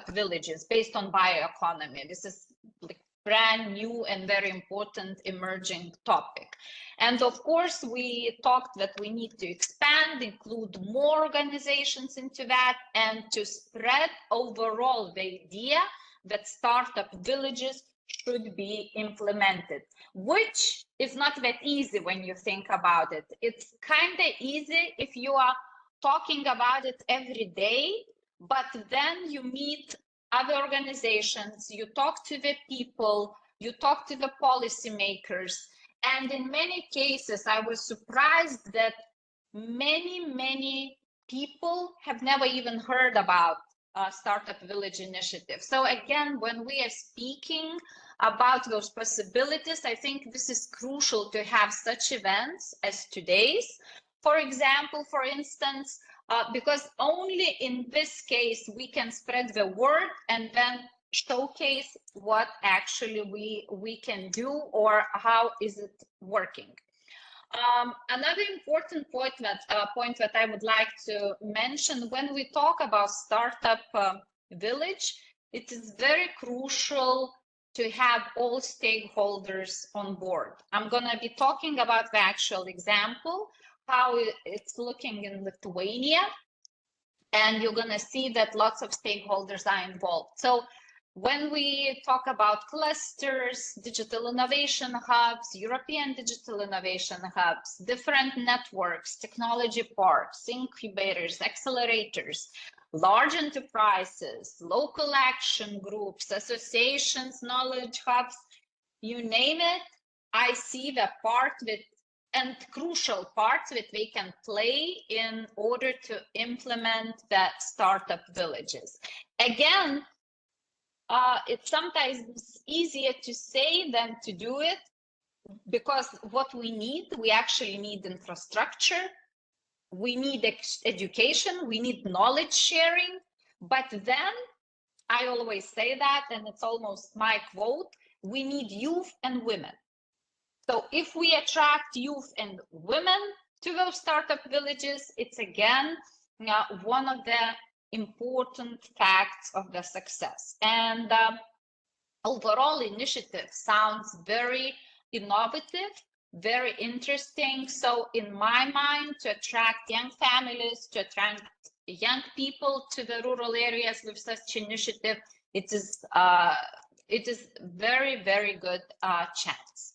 villages based on bioeconomy. This is like brand new and very important emerging topic. And of course, we talked that we need to expand, include more organizations into that, and to spread overall the idea that startup villages should be implemented, which is not that easy when you think about it. It's kind of easy if you are talking about it every day, but then you meet other organizations, you talk to the people, you talk to the policymakers, and in many cases, I was surprised that many people have never even heard about Startup Village initiative. So again, when we are speaking about those possibilities, I think this is crucial to have such events as today's, for example, for instance, because only in this case we can spread the word and then showcase what actually we can do or how is it working. Another important point that I would like to mention, when we talk about startup village, it is very crucial to have all stakeholders on board. I'm going to be talking about the actual example, how it's looking in Lithuania, and you're going to see that lots of stakeholders are involved. So when we talk about clusters, digital innovation hubs, European digital innovation hubs, different networks, technology parks, incubators, accelerators, large enterprises, local action groups, associations, knowledge hubs, you name it, I see the part that and crucial parts that they can play in order to implement that startup villages. Again, it's sometimes easier to say than to do it, because what we actually need infrastructure, we need education, we need knowledge sharing, but then I always say that, and it's almost my quote, we need youth and women. So if we attract youth and women to those startup villages, it's again one of the important facts of the success. And overall initiative sounds very innovative, very interesting. So in my mind, to attract young families, to attract young people to the rural areas with such initiative, it is very, very good chance.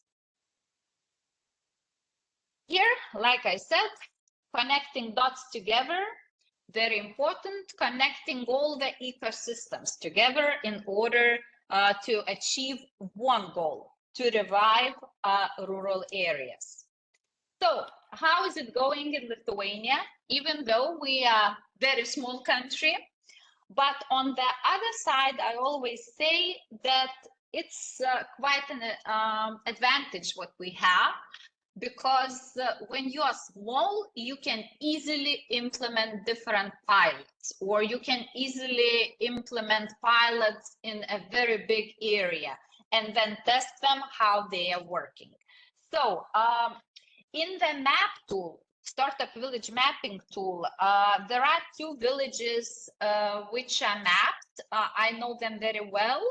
Here, like I said, connecting dots together, very important, connecting all the ecosystems together in order to achieve one goal, to revive rural areas. So how is it going in Lithuania? Even though we are a very small country, but on the other side, I always say that it's quite an advantage what we have, because when you are small, you can easily implement different pilots, or you can easily implement pilots in a very big area and then test them how they are working. So in the map tool, Startup Village Mapping tool, there are 2 villages which are mapped. I know them very well.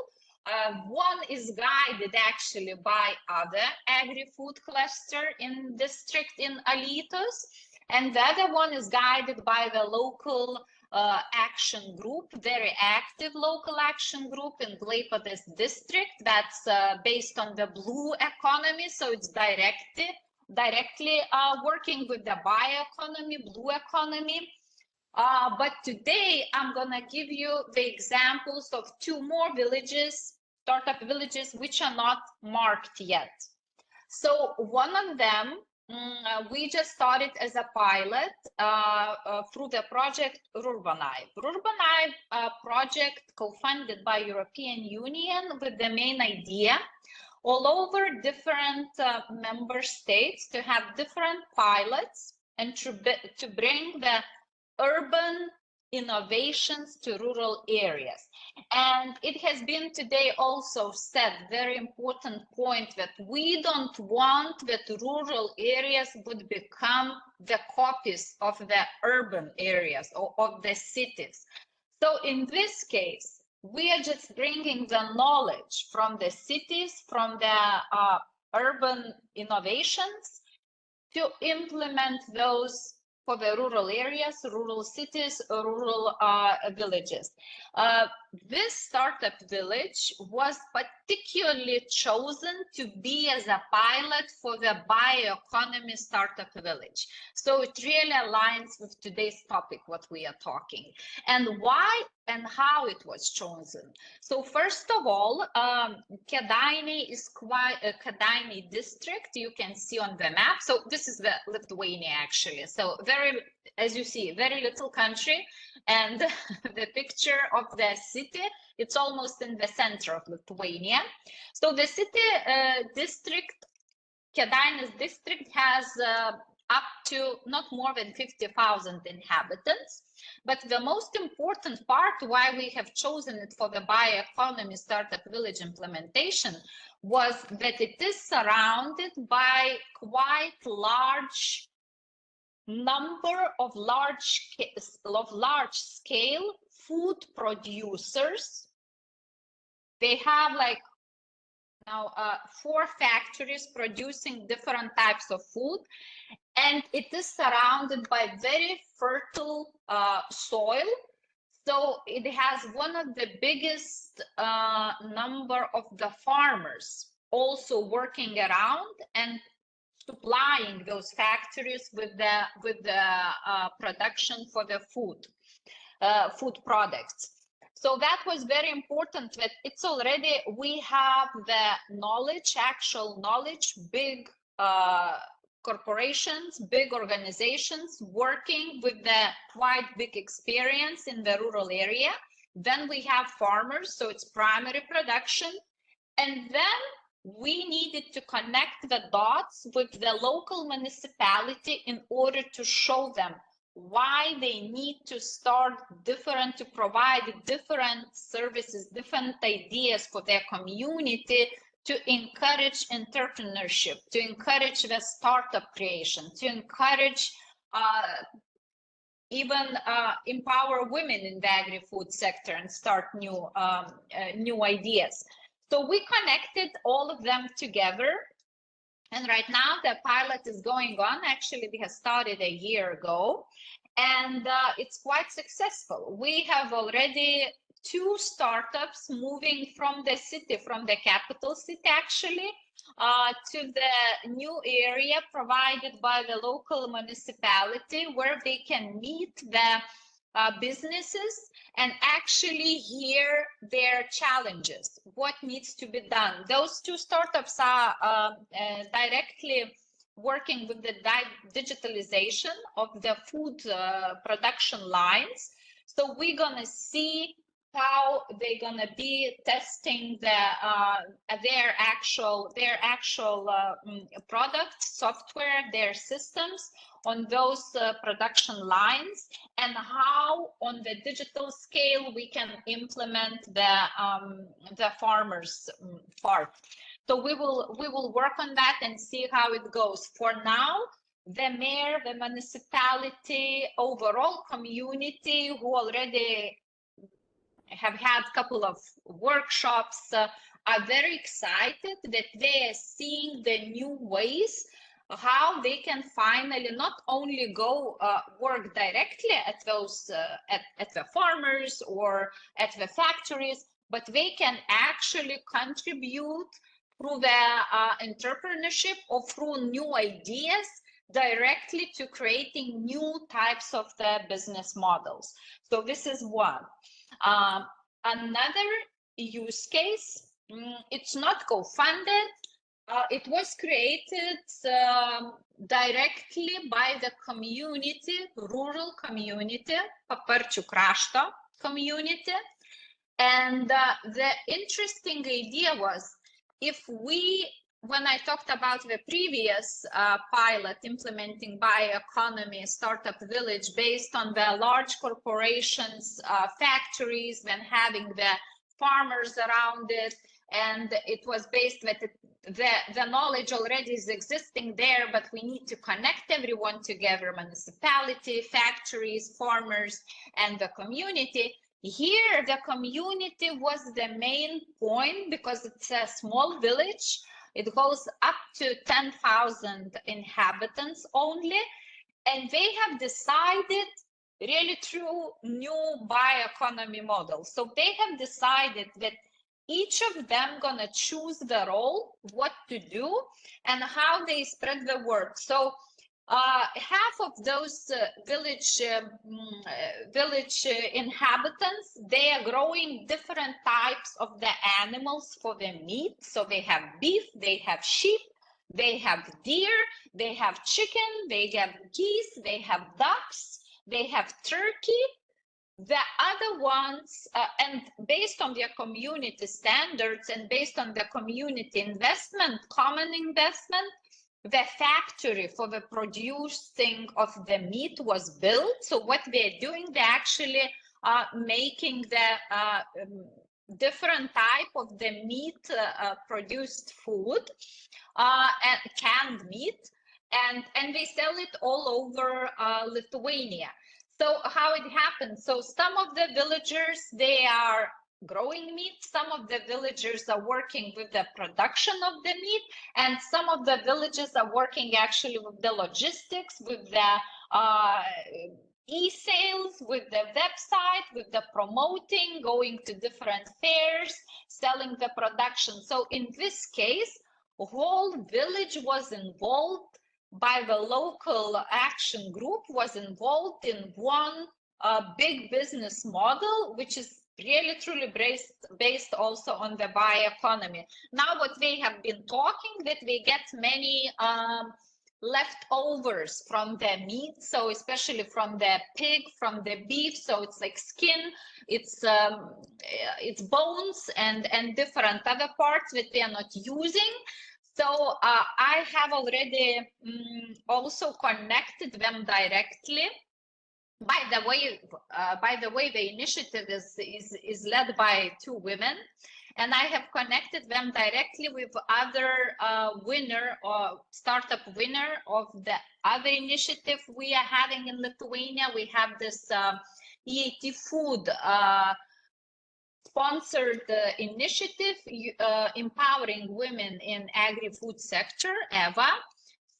One is guided actually by other agri-food cluster in district in Alytus, and the other one is guided by the local action group, very active local action group in Klaipėdos district that's based on the blue economy, so it's directly working with the bioeconomy, blue economy. But today I'm gonna give you the examples of two more villages, startup villages, which are not marked yet. So one of them, we just started as a pilot through the project Rurbanai. Rurbanai project co-funded by European Union with the main idea all over different member states to have different pilots and to bring the urban innovations to rural areas. And it has been today also said, very important point, that we don't want that rural areas would become the copies of the urban areas or of the cities. So in this case, we are just bringing the knowledge from the cities, from the urban innovations, to implement those for the rural areas, rural cities, rural villages. This startup village was particularly chosen to be as a pilot for the bioeconomy startup village. So it really aligns with today's topic, what we are talking. And why and how it was chosen. So first of all, Kėdainiai is quite a Kėdainiai district, you can see on the map. So this is the Lithuania actually. So very, as you see, very little country, and the picture of the city, it's almost in the center of Lithuania. So the city district, Kėdainiai district, has up to not more than 50,000 inhabitants. But the most important part why we have chosen it for the bioeconomy startup village implementation was that it is surrounded by quite large number of large scale food producers. They have like now 4 factories producing different types of food, and it is surrounded by very fertile soil. So it has one of the biggest number of the farmers also working around and supplying those factories with the production for the food products. So that was very important, that it's already, we have the knowledge, actual knowledge, big corporations, big organizations working with the quite big experience in the rural area. Then we have farmers, so it's primary production. And then we needed to connect the dots with the local municipality in order to show them why they need to start different, to provide different services, different ideas for their community, to encourage entrepreneurship, to encourage the startup creation, to encourage even empower women in the agri-food sector and start new ideas. So we connected all of them together. And right now the pilot is going on. Actually, we have started a year ago, and it's quite successful. We have already 2 startups moving from the city, from the capital city actually, to the new area provided by the local municipality, where they can meet the businesses and actually hear their challenges, what needs to be done. Those 2 startups are directly working with the digitalization of the food production lines. So we're gonna see how they're gonna be testing their actual product software, their systems on those production lines, and how on the digital scale we can implement the farmers part. So we will work on that and see how it goes. For now, the mayor, the municipality, overall community who already have had a couple of workshops, are very excited that they are seeing the new ways how they can finally not only go work directly at those at the farmers or at the factories, but they can actually contribute through their entrepreneurship or through new ideas directly to creating new types of the business models. So this is one. Another use case, it's not co-funded. It was created directly by the community, rural community, Paparčių krašto community. And the interesting idea was, when I talked about the previous pilot implementing bioeconomy startup village based on the large corporations, factories, then having the farmers around it, and it was based that the knowledge already is existing there, but we need to connect everyone together, municipality, factories, farmers, and the community. Here, the community was the main point because it's a small village. It goes up to 10,000 inhabitants only, and they have decided really through new bioeconomy models. So they have decided that each of them gonna choose the role, what to do, and how they spread the work. So half of those village inhabitants, they are growing different types of the animals for the meat. So they have beef, they have sheep, they have deer, they have chicken, they have geese, they have ducks, they have turkey. The other ones, and based on their community standards and based on the community investment, common investment, the factory for the producing of the meat was built. So what they're doing, they're actually making the different type of the meat produced food and canned meat, and they sell it all over Lithuania. So how it happens? So some of the villagers, they are growing meat. Some of the villagers are working with the production of the meat, and some of the villages are working actually with the logistics, with the e-sales, with the website, with the promoting, going to different fairs, selling the production. So in this case, a whole village was involved by the local action group, was involved in one big business model, which is really truly based also on the bioeconomy. Now what they have been talking, that they get many leftovers from the meat, so especially from the pig, from the beef, so it's like skin, it's bones and different other parts that they are not using. So I have already also connected them directly. By the way, the initiative is led by 2 women, and I have connected them directly with other winner or startup winner of the other initiative we are having in Lithuania. We have this EAT Food sponsored initiative empowering women in agri-food sector, EVA.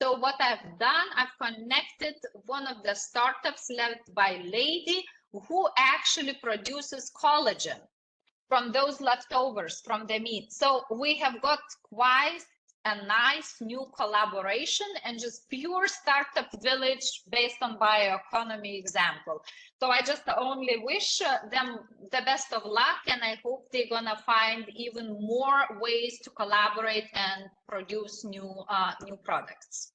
So what I've done, I've connected one of the startups led by lady who actually produces collagen from those leftovers from the meat. So we have got quite a nice new collaboration and just pure startup village based on bioeconomy example. So I just only wish them the best of luck, and I hope they're gonna find even more ways to collaborate and produce new products.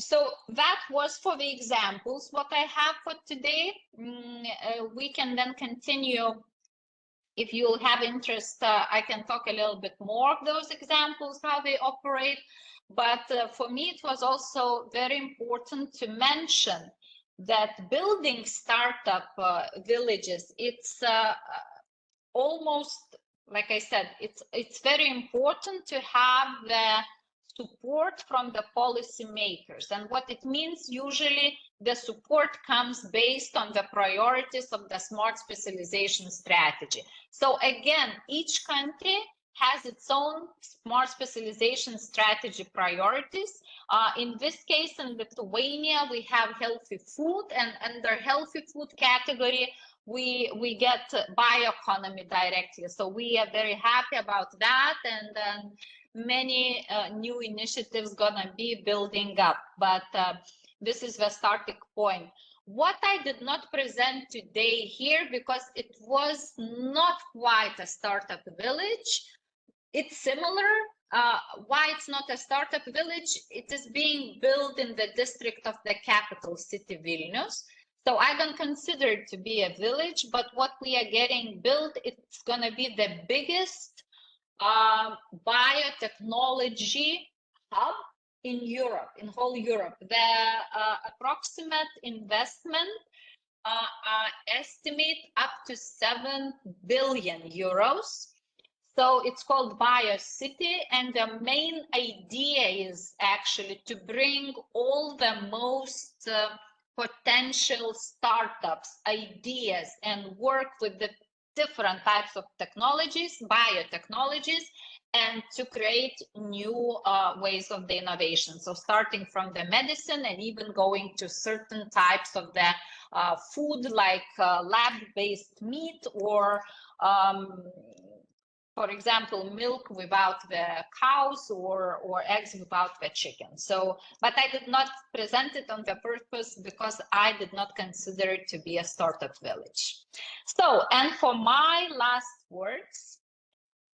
So that was for the examples. What I have for today, we can then continue. If you have interest, I can talk a little bit more of those examples, how they operate. But for me, it was also very important to mention that building startup villages, it's almost, like I said, it's very important to have the support from the policymakers. And what it means, usually the support comes based on the priorities of the smart specialization strategy. So again, each country has its own smart specialization strategy priorities. In this case, in Lithuania, we have healthy food, and under healthy food category, we get bioeconomy directly. So we are very happy about that, and many new initiatives gonna be building up. But this is the starting point. What I did not present today here, because it was not quite a startup village. It's similar. Why it's not a startup village? It is being built in the district of the capital city, Vilnius. So I don't consider it to be a village, but what we are getting built, it's going to be the biggest biotechnology hub in Europe, in whole Europe. The approximate investment estimate up to 7 billion euros. So it's called BioCity, and the main idea is actually to bring all the most potential startups, ideas, and work with the different types of technologies, biotechnologies, and to create new ways of the innovation. So starting from the medicine and even going to certain types of the food, like lab-based meat, or for example, milk without the cows, or eggs without the chicken. So, but I did not present it on the purpose because I did not consider it to be a startup village. So, and for my last words,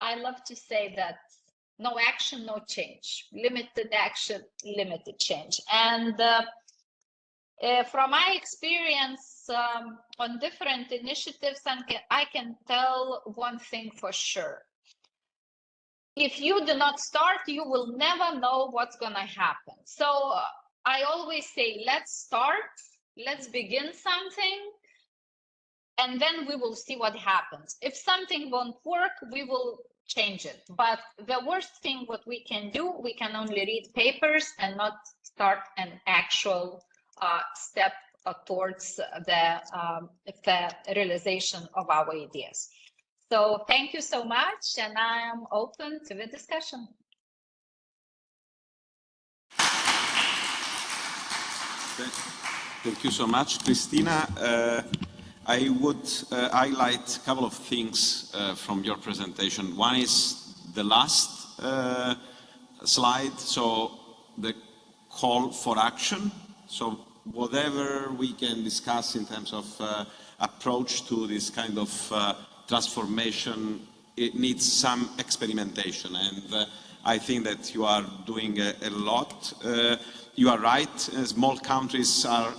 I love to say that no action, no change. Limited action, limited change. And from my experience on different initiatives, I can tell one thing for sure. If you do not start, you will never know what's going to happen. So I always say, let's start, let's begin something, and then we will see what happens. If something won't work, we will change it. But the worst thing what we can do, we can only read papers and not start an actual step towards the realization of our ideas. So thank you so much, and I am open to the discussion. Thank you so much, Christina. I would highlight a couple of things from your presentation. One is the last slide, so the call for action. So whatever we can discuss in terms of approach to this kind of transformation, it needs some experimentation, and I think that you are doing a lot. You are right, small countries are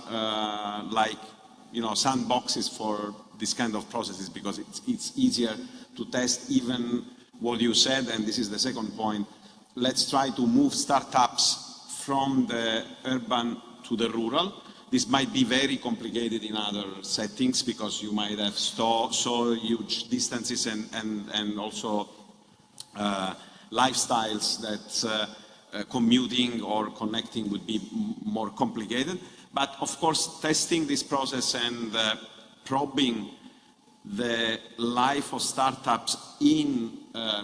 like, you know, sandboxes for this kind of processes, because it's easier to test even what you said, and this is the second point. Let's try to move startups from the urban to the rural. This might be very complicated in other settings, because you might have so huge distances and also lifestyles that commuting or connecting would be more complicated. But of course, testing this process and probing the life of startups in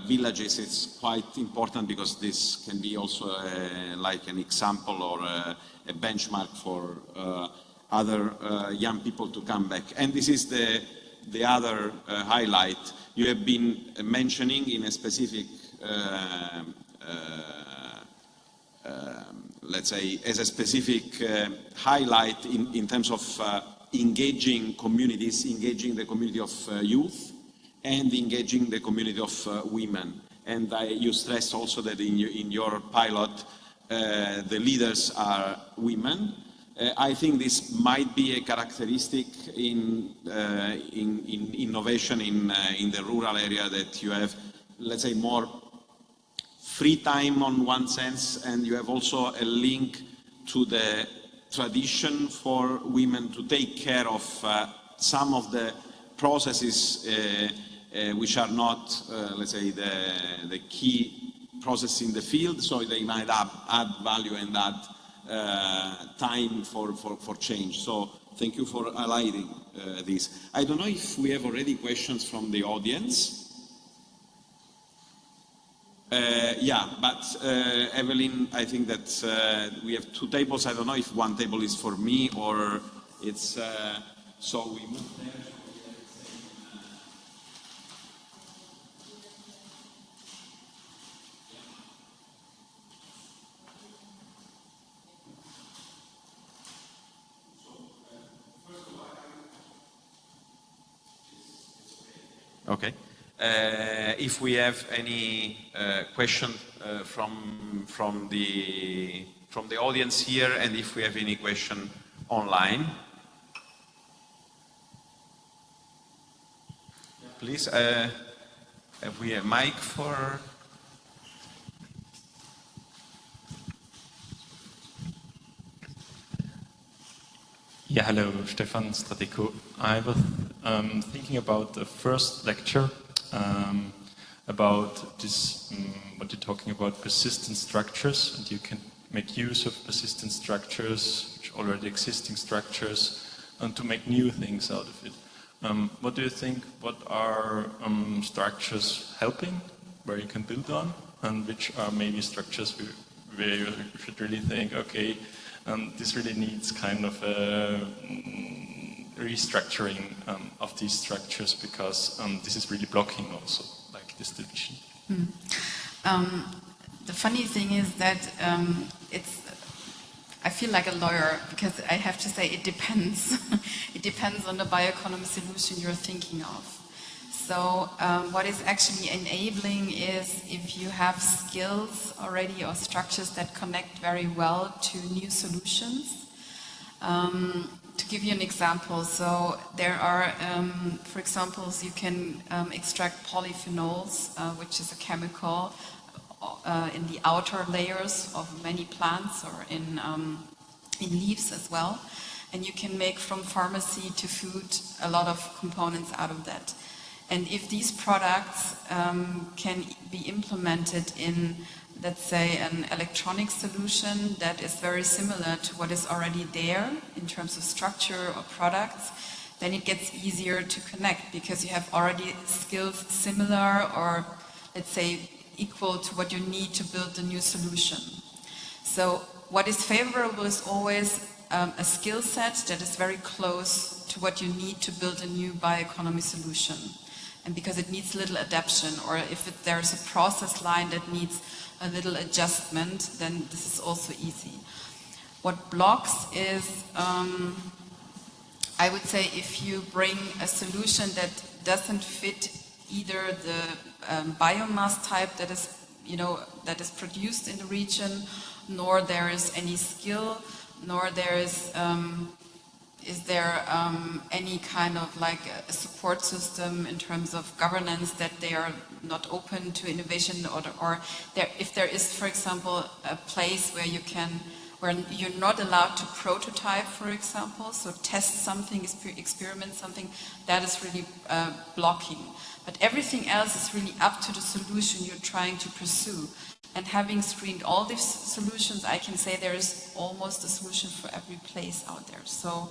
villages is quite important, because this can be also like an example or a benchmark for other young people to come back. And this is the other highlight. You have been mentioning in a specific, let's say, as a specific highlight in terms of engaging communities, engaging the community of youth, and engaging the community of women. And you stress also that in your pilot, the leaders are women. I think this might be a characteristic in innovation in the rural area, that you have, let's say, more free time on one sense, and you have also a link to the tradition for women to take care of some of the processes which are not, let's say, the key process in the field, so they might add value and add time for change. So thank you for highlighting this. I don't know if we have already questions from the audience. Yeah, but Evelyn, I think that we have two tables. I don't know if one table is for me or it's, so we move there. Okay. If we have any question from the audience here, and if we have any question online, please. Have we a mic for? Yeah, hello, Stefan Strateco. I was thinking about the first lecture about this, what you're talking about, persistent structures, and you can make use of persistent structures, which are already existing structures, and to make new things out of it. What do you think, what are structures helping, where you can build on, and which are maybe structures where you should really think, okay, this really needs kind of a restructuring of these structures, because this is really blocking also, like this division. The funny thing is that I feel like a lawyer, because I have to say it depends. It depends on the bioeconomy solution you're thinking of. So what is actually enabling is if you have skills already or structures that connect very well to new solutions. To give you an example, so there are, for example, you can extract polyphenols, which is a chemical in the outer layers of many plants, or in leaves as well. And you can make from pharmacy to food a lot of components out of that. And if these products can be implemented in, let's say, an electronic solution that is very similar to what is already there in terms of structure or products, then it gets easier to connect, because you have already skills similar or, let's say, equal to what you need to build a new solution. So what is favorable is always a skill set that is very close to what you need to build a new bioeconomy solution. And because it needs little adaptation, or if there's a process line that needs a little adjustment, then this is also easy. What blocks is, I would say, if you bring a solution that doesn't fit either the biomass type that is, that is produced in the region, nor there is any skill, nor there is there any kind of like a support system in terms of governance, that they are not open to innovation, or if there is, for example, a place where where you're not allowed to prototype, for example, so test something, experiment something, that is really blocking. But everything else is really up to the solution you're trying to pursue. And having screened all these solutions, I can say there is almost a solution for every place out there. So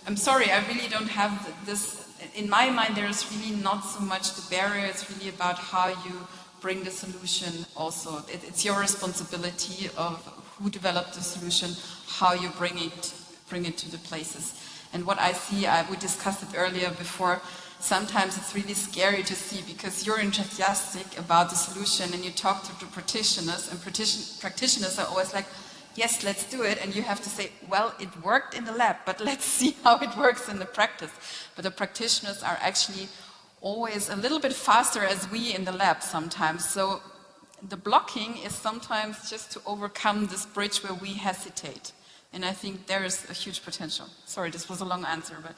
I'm sorry, I really don't have this. In my mind, there is really not so much the barrier. It's really about how you bring the solution also. It's your responsibility of who developed the solution, how you bring it to the places. And what I see, we discussed it earlier before, sometimes it's really scary to see, because you're enthusiastic about the solution and you talk to the practitioners, and practitioners are always like, yes, let's do it. And you have to say, well, it worked in the lab, but let's see how it works in the practice. But the practitioners are actually always a little bit faster as we in the lab sometimes. So the blocking is sometimes just to overcome this bridge where we hesitate. And I think there is a huge potential. Sorry, this was a long answer, but...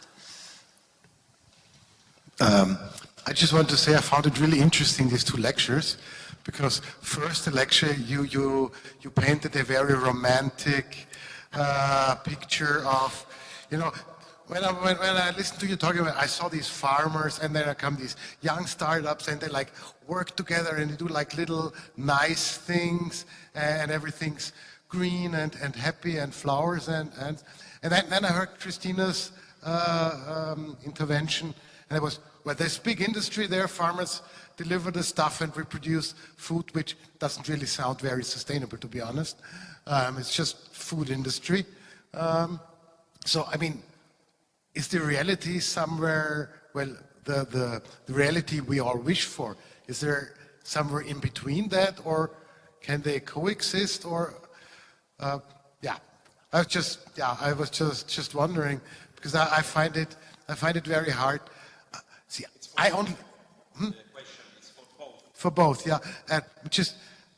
I just want to say I found it really interesting, these two lectures, because first the lecture you painted a very romantic picture of, when I listened to you talking about, I saw these farmers, and then come these young startups, and they like work together and they do like little nice things, and everything's green and happy and flowers and then I heard Christina's intervention, and it was, well, there's big industry there, farmers deliver the stuff and we produce food, which doesn't really sound very sustainable, to be honest. It's just food industry. So, I mean, is the reality somewhere, well, the reality we all wish for, is there somewhere in between that, or can they coexist, or, yeah. I was just wondering, because I find it very hard. See, I only... The question is for both. For both, yeah.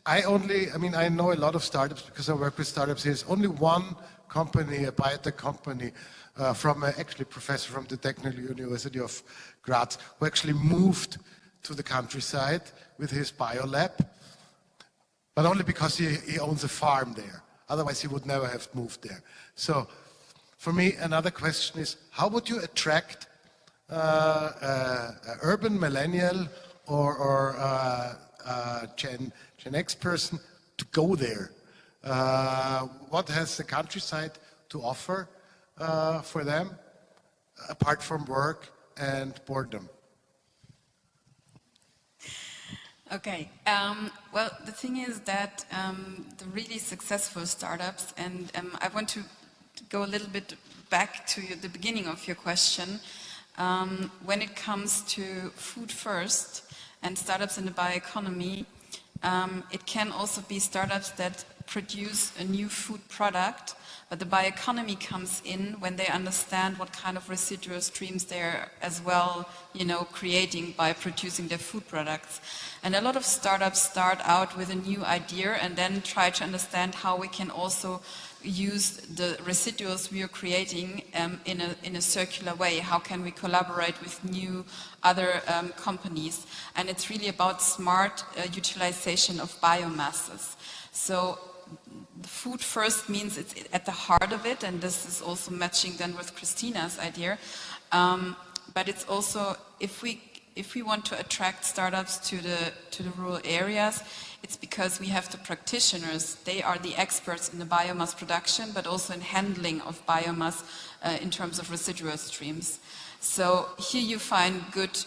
I mean, I know a lot of startups because I work with startups. There's only one company, a biotech company, from actually a professor from the Technical University of Graz, who actually moved to the countryside with his biolab, but only because he owns a farm there. Otherwise, he would never have moved there. So, for me, another question is, how would you attract an urban millennial or Gen X person to go there? What has the countryside to offer for them, apart from work and boredom? Okay, well, the thing is that the really successful startups, and I want to go a little bit back to the beginning of your question, when it comes to food first and startups in the bioeconomy, it can also be startups that produce a new food product, but the bioeconomy comes in when they understand what kind of residual streams they're as well, creating by producing their food products. And a lot of startups start out with a new idea and then try to understand how we can also use the residuals we are creating in a circular way. How can we collaborate with new other companies? And it's really about smart utilization of biomasses. So the food first means it's at the heart of it, and this is also matching then with Christina's idea. But it's also, if we want to attract startups to the rural areas, it's because we have the practitioners. They are the experts in the biomass production, but also in handling of biomass in terms of residual streams. So here you find good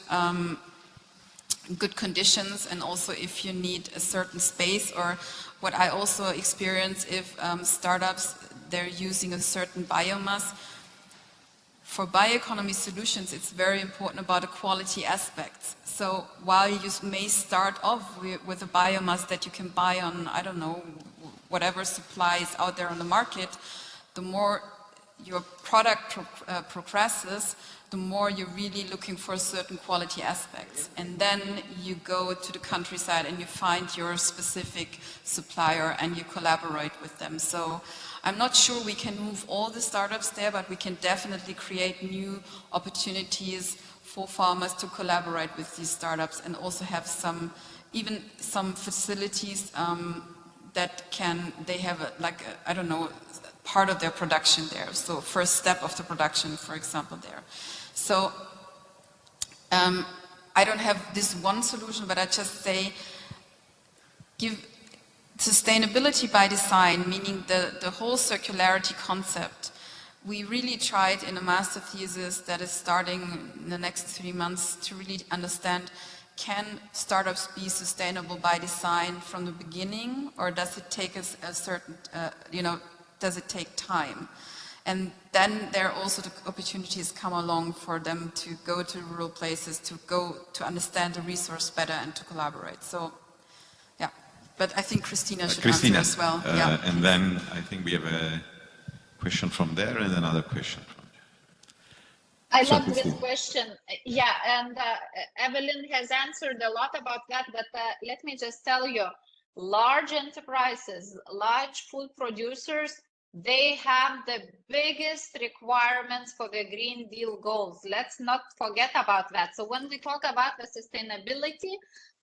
conditions, and also if you need a certain space, or what I also experience if startups, they're using a certain biomass. For bioeconomy solutions, it's very important about the quality aspects. So while you may start off with a biomass that you can buy on, I don't know, whatever supplies out there on the market, the more your product progresses, the more you're really looking for certain quality aspects. And then you go to the countryside and you find your specific supplier and you collaborate with them. So I'm not sure we can move all the startups there, but we can definitely create new opportunities for farmers to collaborate with these startups, and also have even some facilities that they have I don't know, part of their production there. So first step of the production, for example, there. So I don't have this one solution, but I just say give sustainability by design, meaning the whole circularity concept. We really tried in a master thesis that is starting in the next 3 months to really understand, can startups be sustainable by design from the beginning, or does it take us a certain, does it take time? And then there are also the opportunities come along for them to go to rural places, to understand the resource better and to collaborate. So, yeah. But I think Christina should answer as well. Yeah. And then I think we have a question from there and another question from there. I love this question. Yeah, and Evelyn has answered a lot about that, but let me just tell you, large enterprises, large food producers, they have the biggest requirements for the Green Deal goals. Let's not forget about that. So when we talk about the sustainability,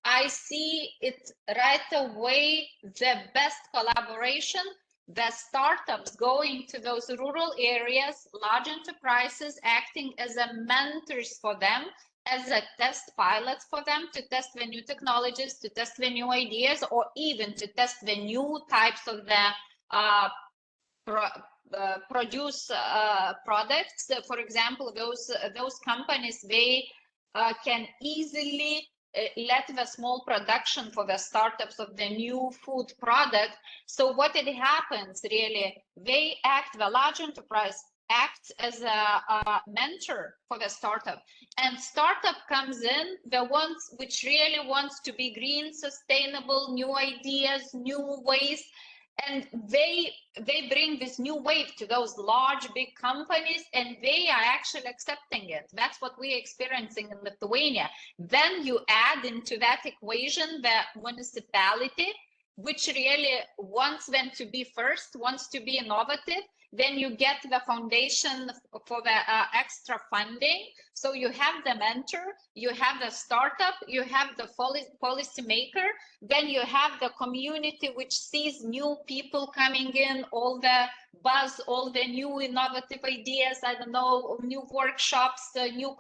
I see it right away, the best collaboration, the startups going to those rural areas, large enterprises acting as a mentors for them, as a test pilots for them to test the new technologies, to test the new ideas, or even to test the new types of the produce products. For example, those companies, they can easily let the small production for the startups of the new food product. So what it happens really, they act, the large enterprise acts as a mentor for the startup, and startup comes in, the ones which really wants to be green, sustainable, new ideas, new ways, and they bring this new wave to those large big companies, and they are actually accepting it. That's what we're experiencing in Lithuania. Then you add into that equation the municipality, which really wants them to be first, wants to be innovative. Then you get the foundation for the extra funding. So you have the mentor, you have the startup, you have the policy maker, then you have the community which sees new people coming in, all the buzz, all the new innovative ideas, I don't know, new workshops, new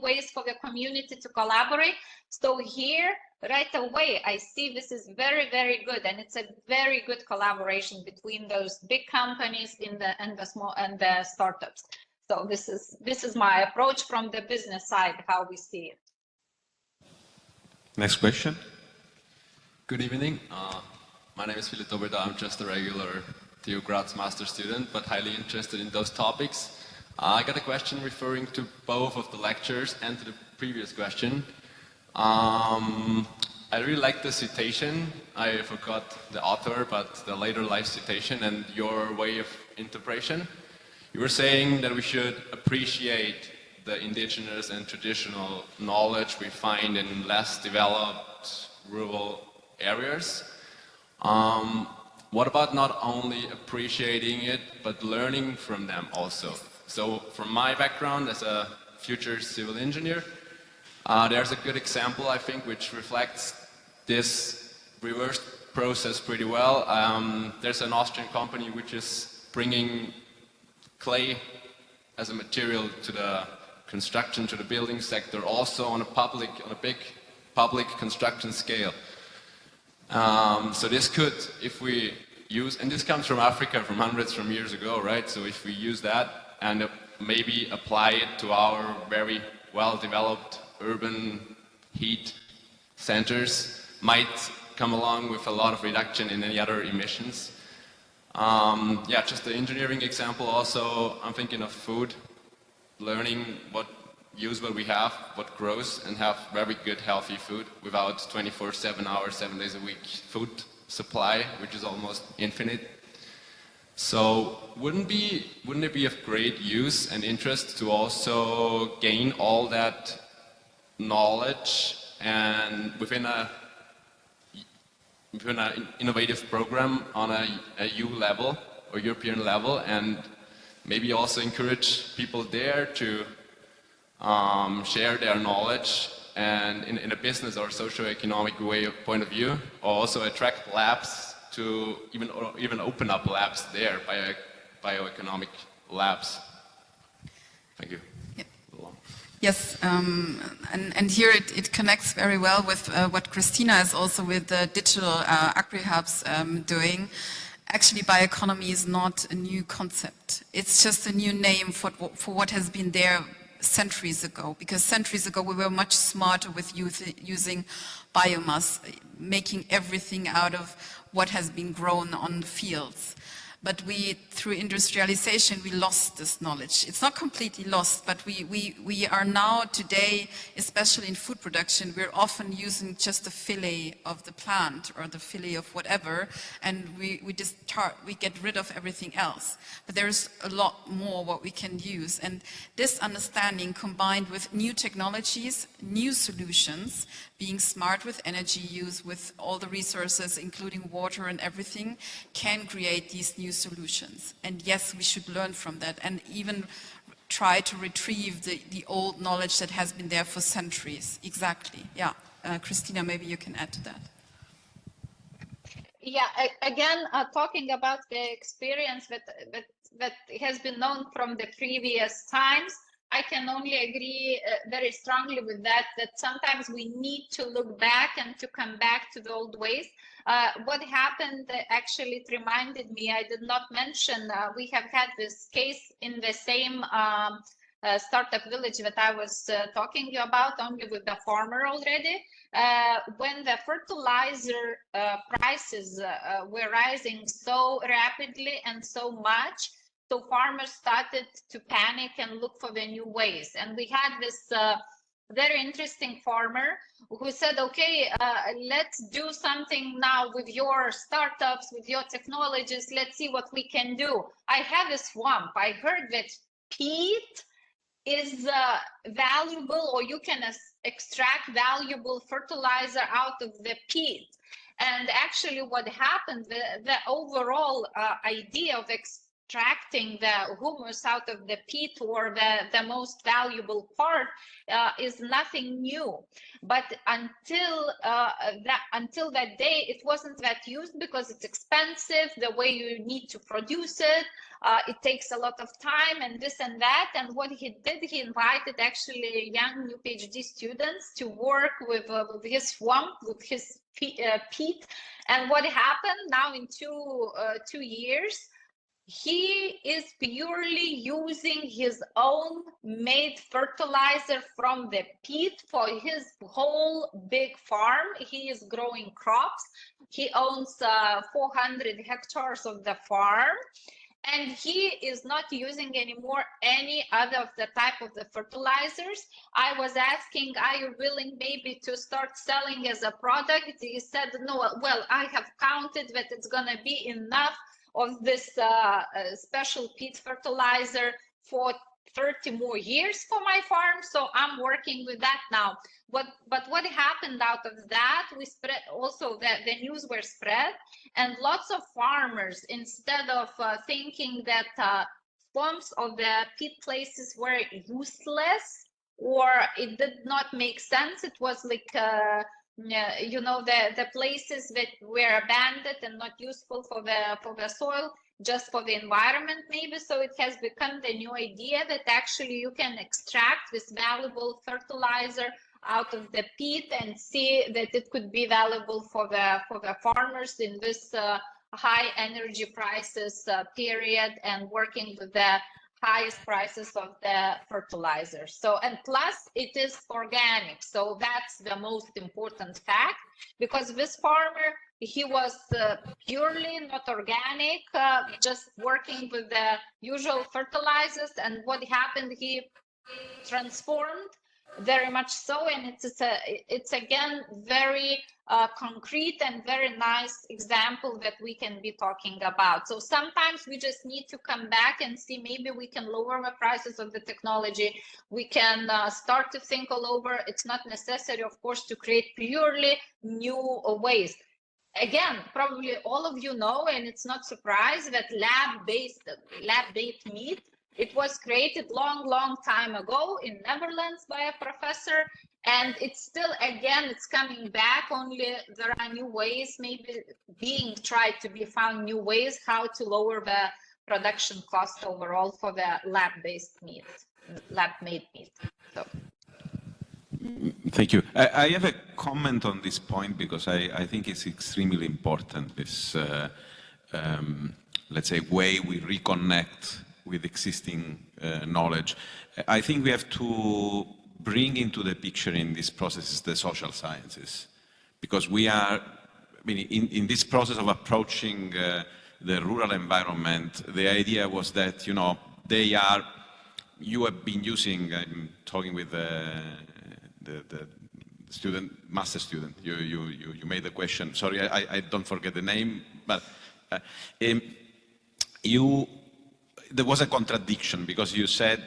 ways for the community to collaborate. So here, right away, I see this is very, very good, and it's a very good collaboration between those big companies and the small and the startups. So this is my approach from the business side, how we see it. Next question. Good evening. My name is Philip Oberda. I'm just a regular TU Graz master student, but highly interested in those topics. I got a question referring to both of the lectures and to the previous question. I really like the citation. I forgot the author, but the later life citation and your way of interpretation. You were saying that we should appreciate the indigenous and traditional knowledge we find in less developed rural areas. What about not only appreciating it, but learning from them also? So from my background as a future civil engineer, there's a good example, I think, which reflects this reverse process pretty well. There's an Austrian company which is bringing clay as a material to the construction, to the building sector, also on a big public construction scale. So this could, if we use, and this comes from Africa from hundreds of years ago, right? So if we use that and maybe apply it to our very well-developed urban heat centers, might come along with a lot of reduction in any other emissions. Yeah, just the engineering example also, I'm thinking of food, learning what we have, what grows, and have very good healthy food without 24/7 hours, 7 days a week food supply, which is almost infinite. So wouldn't it be of great use and interest to also gain all that knowledge and within an innovative program on a EU level or European level, and maybe also encourage people there to share their knowledge, and in a business or socio-economic point of view, or also attract labs to even open up labs there, bioeconomic labs. Thank you. Yep. Yes, and here it connects very well with what Christina is also with the digital agri-hubs doing. Actually, bioeconomy is not a new concept. It's just a new name for what has been there centuries ago, because centuries ago we were much smarter with using biomass, making everything out of what has been grown on the fields. But through industrialization, we lost this knowledge. It's not completely lost, but we are now today, especially in food production, we're often using just the fillet of the plant or the fillet of whatever, and we get rid of everything else. But there's a lot more what we can use. And this understanding combined with new technologies, new solutions, being smart with energy use, with all the resources, including water and everything, can create these new solutions. And yes, we should learn from that and even try to retrieve the old knowledge that has been there for centuries. Exactly. Yeah. Christina, maybe you can add to that. Yeah, again, talking about the experience that has been known from the previous times, I can only agree very strongly with that, that sometimes we need to look back and to come back to the old ways. What happened, actually, it reminded me, I did not mention, we have had this case in the same startup village that I was talking to you about, only with the farmer already. When the fertilizer prices were rising so rapidly and so much, so farmers started to panic and look for the new ways. And we had this very interesting farmer who said, okay, let's do something now with your startups, with your technologies. Let's see what we can do. I have a swamp. I heard that peat is valuable, or you can extract valuable fertilizer out of the peat. And actually what happened, the overall idea of extracting the humus out of the peat, or the most valuable part, is nothing new. But until that day, it wasn't that used because it's expensive, the way you need to produce it. It takes a lot of time and this and that. And what he did, he invited actually young new PhD students to work with his swamp, with his peat. And what happened now in 2 years, he is purely using his own made fertilizer from the peat for his whole big farm. He is growing crops. He owns 400 hectares of the farm. And he is not using anymore any other of the type of the fertilizers. I was asking, are you willing maybe to start selling as a product? He said, no, well, I have counted that it's going to be enough of this special peat fertilizer for 30 more years for my farm, so I'm working with that now. But what happened out of that, we spread also, the news were spread, and lots of farmers, instead of thinking that swamps of the peat places were useless or it did not make sense, it was like you know, the places that were abandoned and not useful for the soil, just for the environment maybe. So it has become the new idea that actually you can extract this valuable fertilizer out of the peat and see that it could be valuable for the farmers in this high energy prices period, and working with the highest prices of the fertilizer. So, and plus it is organic. So that's the most important fact, because this farmer, he was purely not organic, just working with the usual fertilizers. And what happened, he transformed very much so, and it's again very concrete and very nice example that we can be talking about. So sometimes we just need to come back and see, maybe we can lower the prices of the technology. We can start to think all over. It's not necessary, of course, to create purely new ways. Again, probably all of you know, and it's not surprise, that lab-based meat, it was created long time ago in Netherlands by a professor, and it's still, again, it's coming back, only there are new ways maybe being tried to be found, new ways how to lower the production cost overall for the lab-based meat, lab-made meat. So. Thank you. I have a comment on this point, because I think it's extremely important, this, let's say, way we reconnect with existing knowledge. I think we have to bring into the picture in this process the social sciences, because we are, I mean, in this process of approaching the rural environment, the idea was that, you know, they are, you have been using, I'm talking with the student, master student, you made the question, sorry, I don't forget the name, but there was a contradiction, because you said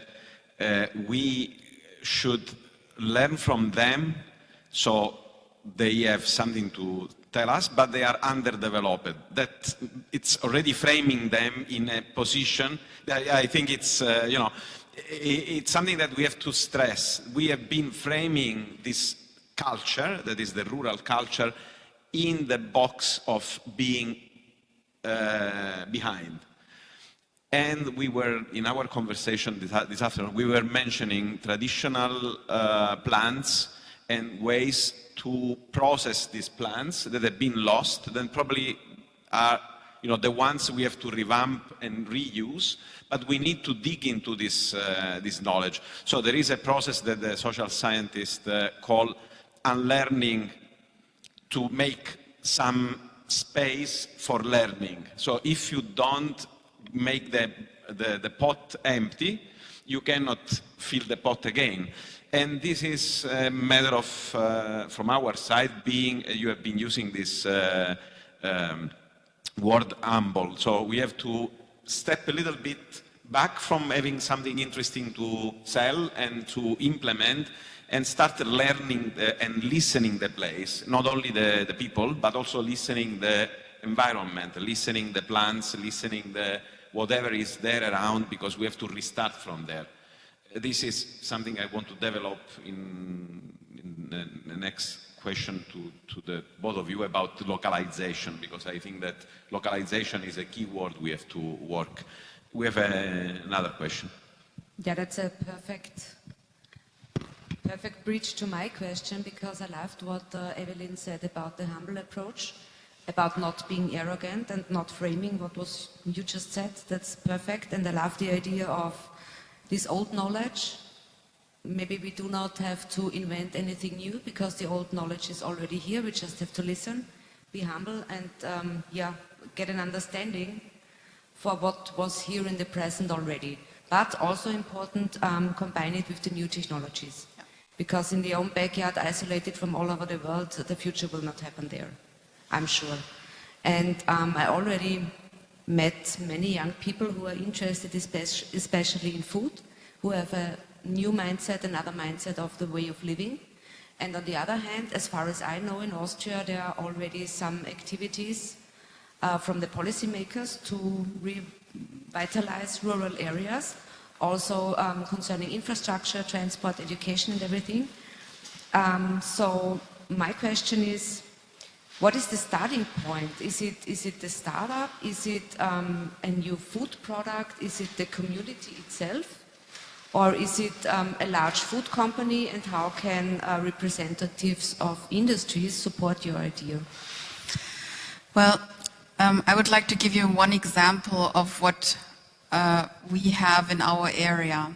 we should learn from them, so they have something to tell us, but they are underdeveloped. That it's already framing them in a position that I think it's, you know, it's something that we have to stress. We have been framing this culture, that is the rural culture, in the box of being behind. And we were, in our conversation this afternoon, we were mentioning traditional plants and ways to process these plants that have been lost, then probably are the ones we have to revamp and reuse, but we need to dig into this knowledge. So there is a process that the social scientists call unlearning, to make some space for learning. So if you don't make the pot empty, you cannot fill the pot again. And this is a matter of, from our side, you have been using this word humble. So we have to step a little bit back from having something interesting to sell and to implement, and start learning and listening the place, not only the people, but also listening the environment, listening the plants, listening the whatever is there around, because we have to restart from there. This is something I want to develop in the next question to the both of you about localization, because I think that localization is a key word we have to work. We have another question. Yeah, that's a perfect bridge to my question, because I loved what Evelyn said about the humble approach, about not being arrogant and not framing what was you just said. That's perfect. And I love the idea of this old knowledge. Maybe we do not have to invent anything new, because the old knowledge is already here. We just have to listen, be humble, and get an understanding for what was here in the present already. But also important, combine it with the new technologies. Because in the own backyard, isolated from all over the world, the future will not happen there, I'm sure. And I already met many young people who are interested especially in food, who have a new mindset, another mindset of the way of living. And on the other hand, as far as I know, in Austria, there are already some activities from the policymakers to revitalize rural areas, also concerning infrastructure, transport, education, and everything. So my question is, what is the starting point? Is it the startup? Is it a new food product? Is it the community itself? Or is it a large food company? And how can representatives of industries support your idea? Well, I would like to give you one example of what we have in our area.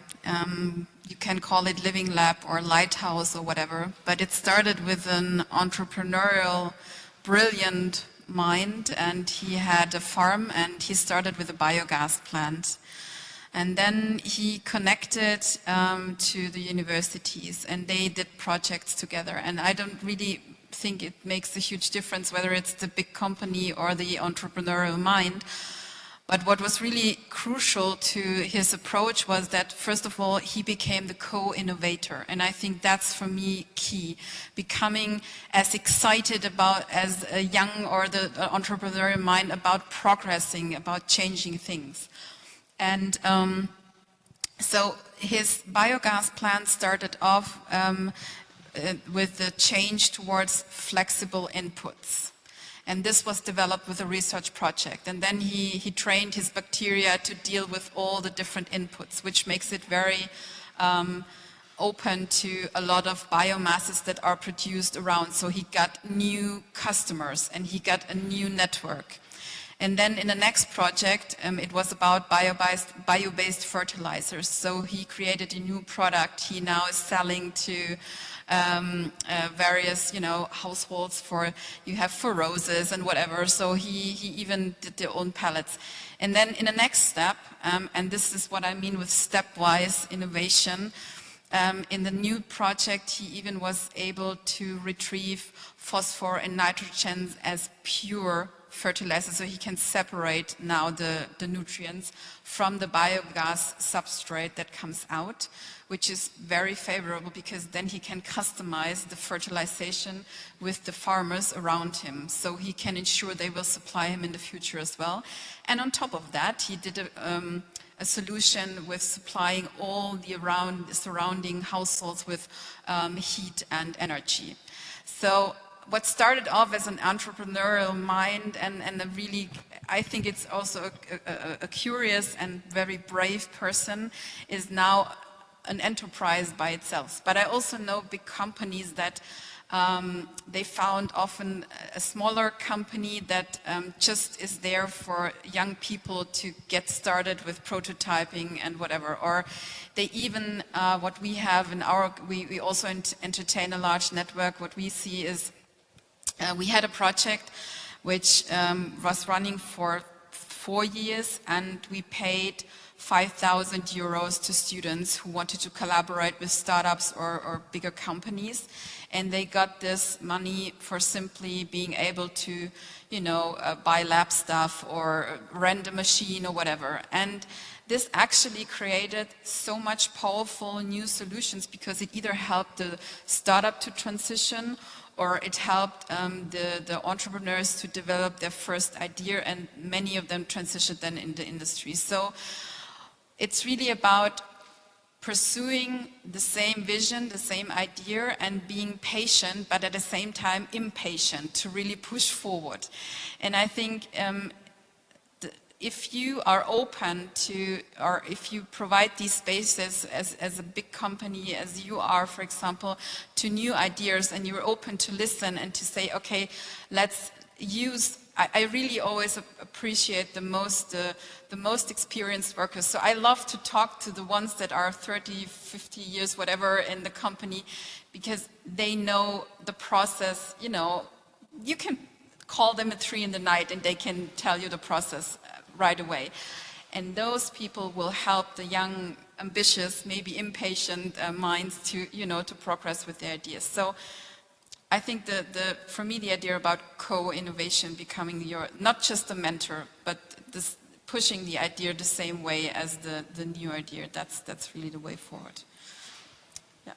You can call it Living Lab or Lighthouse or whatever, but it started with an entrepreneurial, brilliant mind, and he had a farm, and he started with a biogas plant. And then he connected to the universities, and they did projects together. And I don't really think it makes a huge difference whether it's the big company or the entrepreneurial mind. But what was really crucial to his approach was that, first of all, he became the co-innovator. And I think that's, for me, key. Becoming as excited as a young or the entrepreneurial mind about progressing, about changing things. And so his biogas plant started off with the change towards flexible inputs. And this was developed with a research project. And then he trained his bacteria to deal with all the different inputs, which makes it very open to a lot of biomasses that are produced around. So he got new customers and he got a new network. And then in the next project, it was about bio-based fertilizers. So he created a new product. He now is selling to various, households for roses and whatever. So he even did their own pellets. And then in the next step, and this is what I mean with stepwise innovation, in the new project, he even was able to retrieve phosphor and nitrogen as pure fertilizer, so he can separate now the nutrients from the biogas substrate that comes out, which is very favorable because then he can customize the fertilization with the farmers around him, so he can ensure they will supply him in the future as well. And on top of that, he did a solution with supplying all the surrounding households with heat and energy. So what started off as an entrepreneurial mind and a really, I think it's also a curious and very brave person, is now an enterprise by itself. But I also know big companies that they found often a smaller company that just is there for young people to get started with prototyping and whatever. Or they even, what we have in our, we also entertain a large network. What we see is we had a project which was running for 4 years, and we paid 5,000 euros to students who wanted to collaborate with startups or bigger companies. And they got this money for simply being able to, you know, buy lab stuff or rent a machine or whatever. And this actually created so much powerful new solutions, because it either helped the startup to transition, or it helped the entrepreneurs to develop their first idea, and many of them transitioned then in the industry. So it's really about pursuing the same vision, the same idea, and being patient, but at the same time impatient, to really push forward. And I think if you are open to, or if you provide these spaces as a big company, as you are, for example, to new ideas, and you're open to listen and to say, okay, let's use, I really always appreciate the most experienced workers. So I love to talk to the ones that are 30, 50 years, whatever, in the company, because they know the process. You know, you can call them at 3 in the night and they can tell you the process right away. And those people will help the young, ambitious, maybe impatient minds to, you know, to progress with their ideas. So I think for me, the idea about co-innovation, becoming your, not just a mentor, but this, pushing the idea the same way as the new idea, that's really the way forward. Yeah.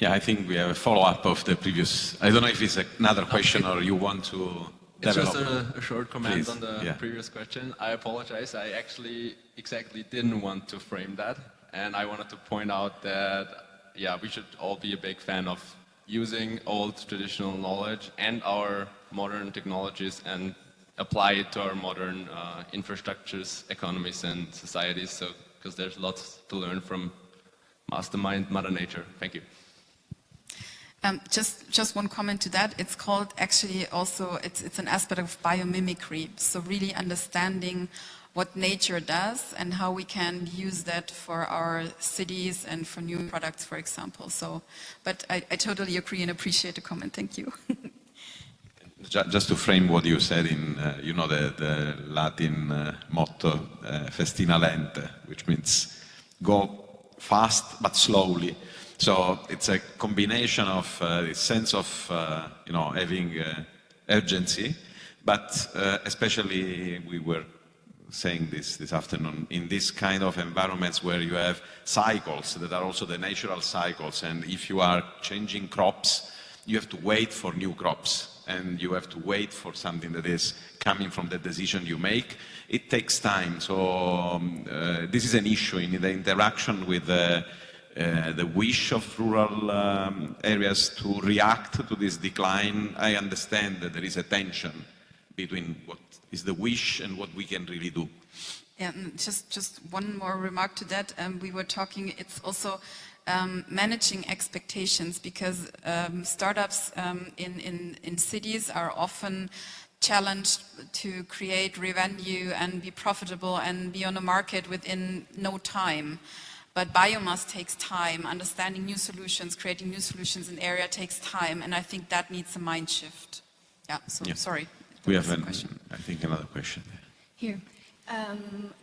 Yeah, I think we have a follow-up of the previous, I don't know if it's another question or you want to develop. It's just a short comment. Please. On the Yeah. previous question. I apologize, I actually exactly didn't want to frame that. And I wanted to point out that, yeah, we should all be a big fan of using old traditional knowledge and our modern technologies and apply it to our modern infrastructures, economies and societies. So, because there's lots to learn from mastermind Mother Nature. Thank you. Just one comment to that. It's called actually also, it's an aspect of biomimicry. So really understanding what nature does and how we can use that for our cities and for new products, for example. So, but I totally agree and appreciate the comment. Thank you. Just to frame what you said in, you know, the Latin motto, festina lente, which means go fast but slowly. So it's a combination of this sense of, you know, having urgency, but especially we were saying this afternoon, in this kind of environments where you have cycles that are also the natural cycles, and if you are changing crops, you have to wait for new crops, and you have to wait for something that is coming from the decision you make. It takes time, so this is an issue in the interaction with the wish of rural areas to react to this decline. I understand that there is a tension between what is the wish and what we can really do. Yeah, just one more remark to that. We were talking, it's also managing expectations, because startups in cities are often challenged to create revenue and be profitable and be on the market within no time. But biomass takes time. Understanding new solutions, creating new solutions in the area takes time, and I think that needs a mind shift. Yeah, so yeah. Sorry. We have, I think, another question. Here.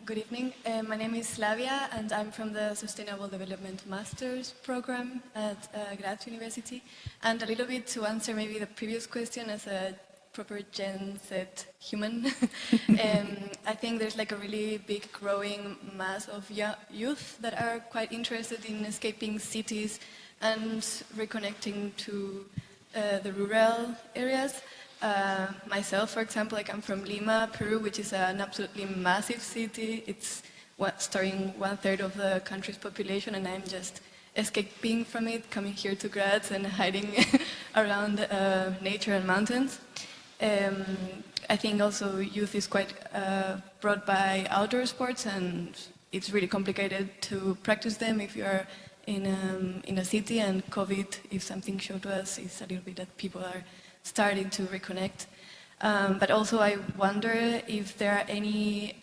Good evening. My name is Slavia, and I'm from the Sustainable Development Master's program at Graz University. And a little bit to answer maybe the previous question as a proper Gen Z human, I think there's like a really big growing mass of youth that are quite interested in escaping cities and reconnecting to the rural areas. Myself, for example, I come from Lima, Peru, which is an absolutely massive city. It's storing 1/3 of the country's population, and I'm just escaping from it, coming here to Graz and hiding around nature and mountains. I think also youth is quite brought by outdoor sports, and it's really complicated to practice them if you are in a city, and COVID, if something showed to us, is a little bit that people are starting to reconnect. But also I wonder if there are any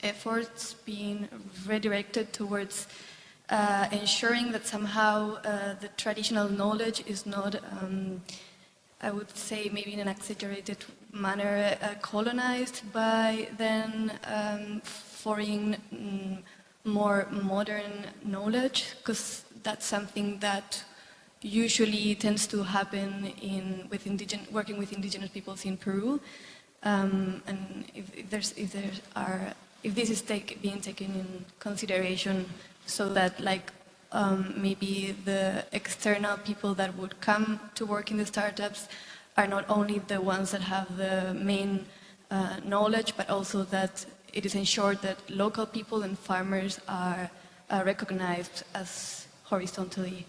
efforts being redirected towards ensuring that somehow the traditional knowledge is not, I would say maybe in an exaggerated manner, colonized by then foreign, more modern knowledge, because that's something that usually tends to happen working with indigenous peoples in Peru. And if this is being taken in consideration, so that like maybe the external people that would come to work in the startups are not only the ones that have the main knowledge, but also that it is ensured that local people and farmers are recognized as horizontally.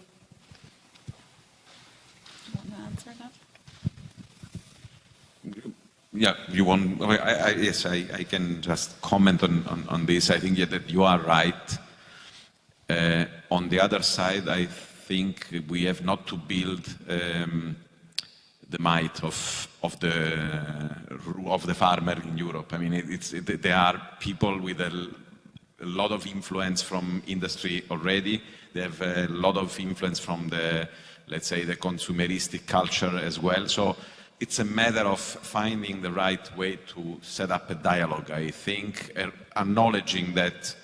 Do you want to answer that? Yeah, you want? Yes, I can just comment on this. I think that you are right. On the other side, I think we have not to build the might of the farmer in Europe. I mean, there are people with a lot of influence from industry already. They have a lot of influence from the, let's say, the consumeristic culture as well. So it's a matter of finding the right way to set up a dialogue, I think, acknowledging that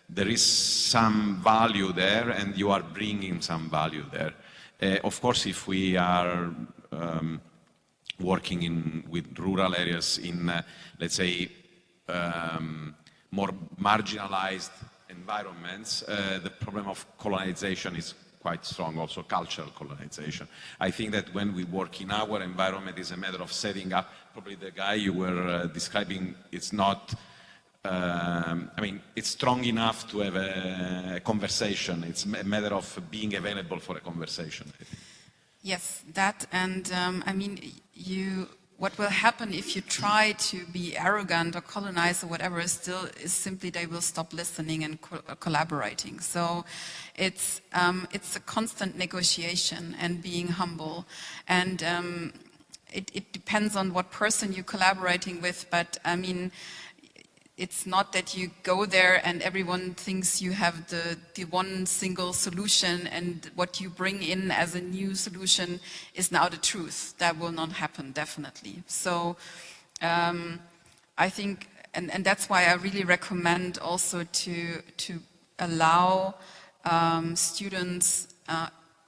there is some value there and you are bringing some value there. Of course, if we are working with rural areas in, let's say, more marginalized environments, the problem of colonization is quite strong, also cultural colonization. I think that when we work in our environment, it's a matter of setting up, probably the guy you were describing, it's not, I mean, it's strong enough to have a conversation. It's a matter of being available for a conversation, I think. Yes, that, and I mean, what will happen if you try to be arrogant or colonize or whatever is simply they will stop listening and collaborating. So it's a constant negotiation and being humble, and it depends on what person you're collaborating with, but I mean, it's not that you go there and everyone thinks you have the one single solution and what you bring in as a new solution is now the truth. That will not happen, definitely. So I think, and that's why I really recommend also to allow students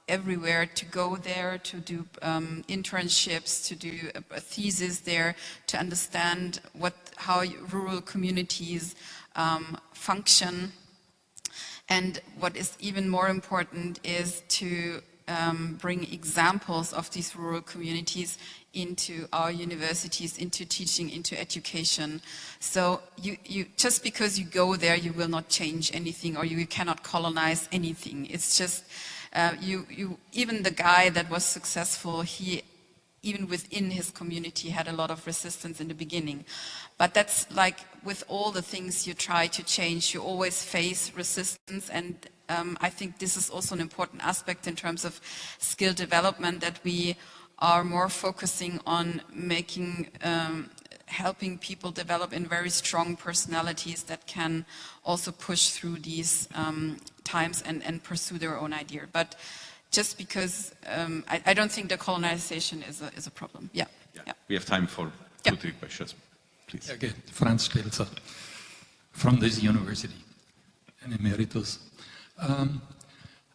everywhere to go there, to do internships, to do a thesis there, to understand how rural communities function. And what is even more important is to bring examples of these rural communities into our universities, into teaching, into education. So you just because you go there, you will not change anything, or you cannot colonize anything. It's just even the guy that was successful, he even within his community had a lot of resistance in the beginning. But that's like with all the things you try to change, you always face resistance, and I think this is also an important aspect in terms of skill development, that we are more focusing on making helping people develop in very strong personalities that can also push through these times and pursue their own idea. But just because I don't think the colonization is a problem. Yeah. We have time for 2-3 questions, please. Okay, Franz Stelzer from this university, an emeritus.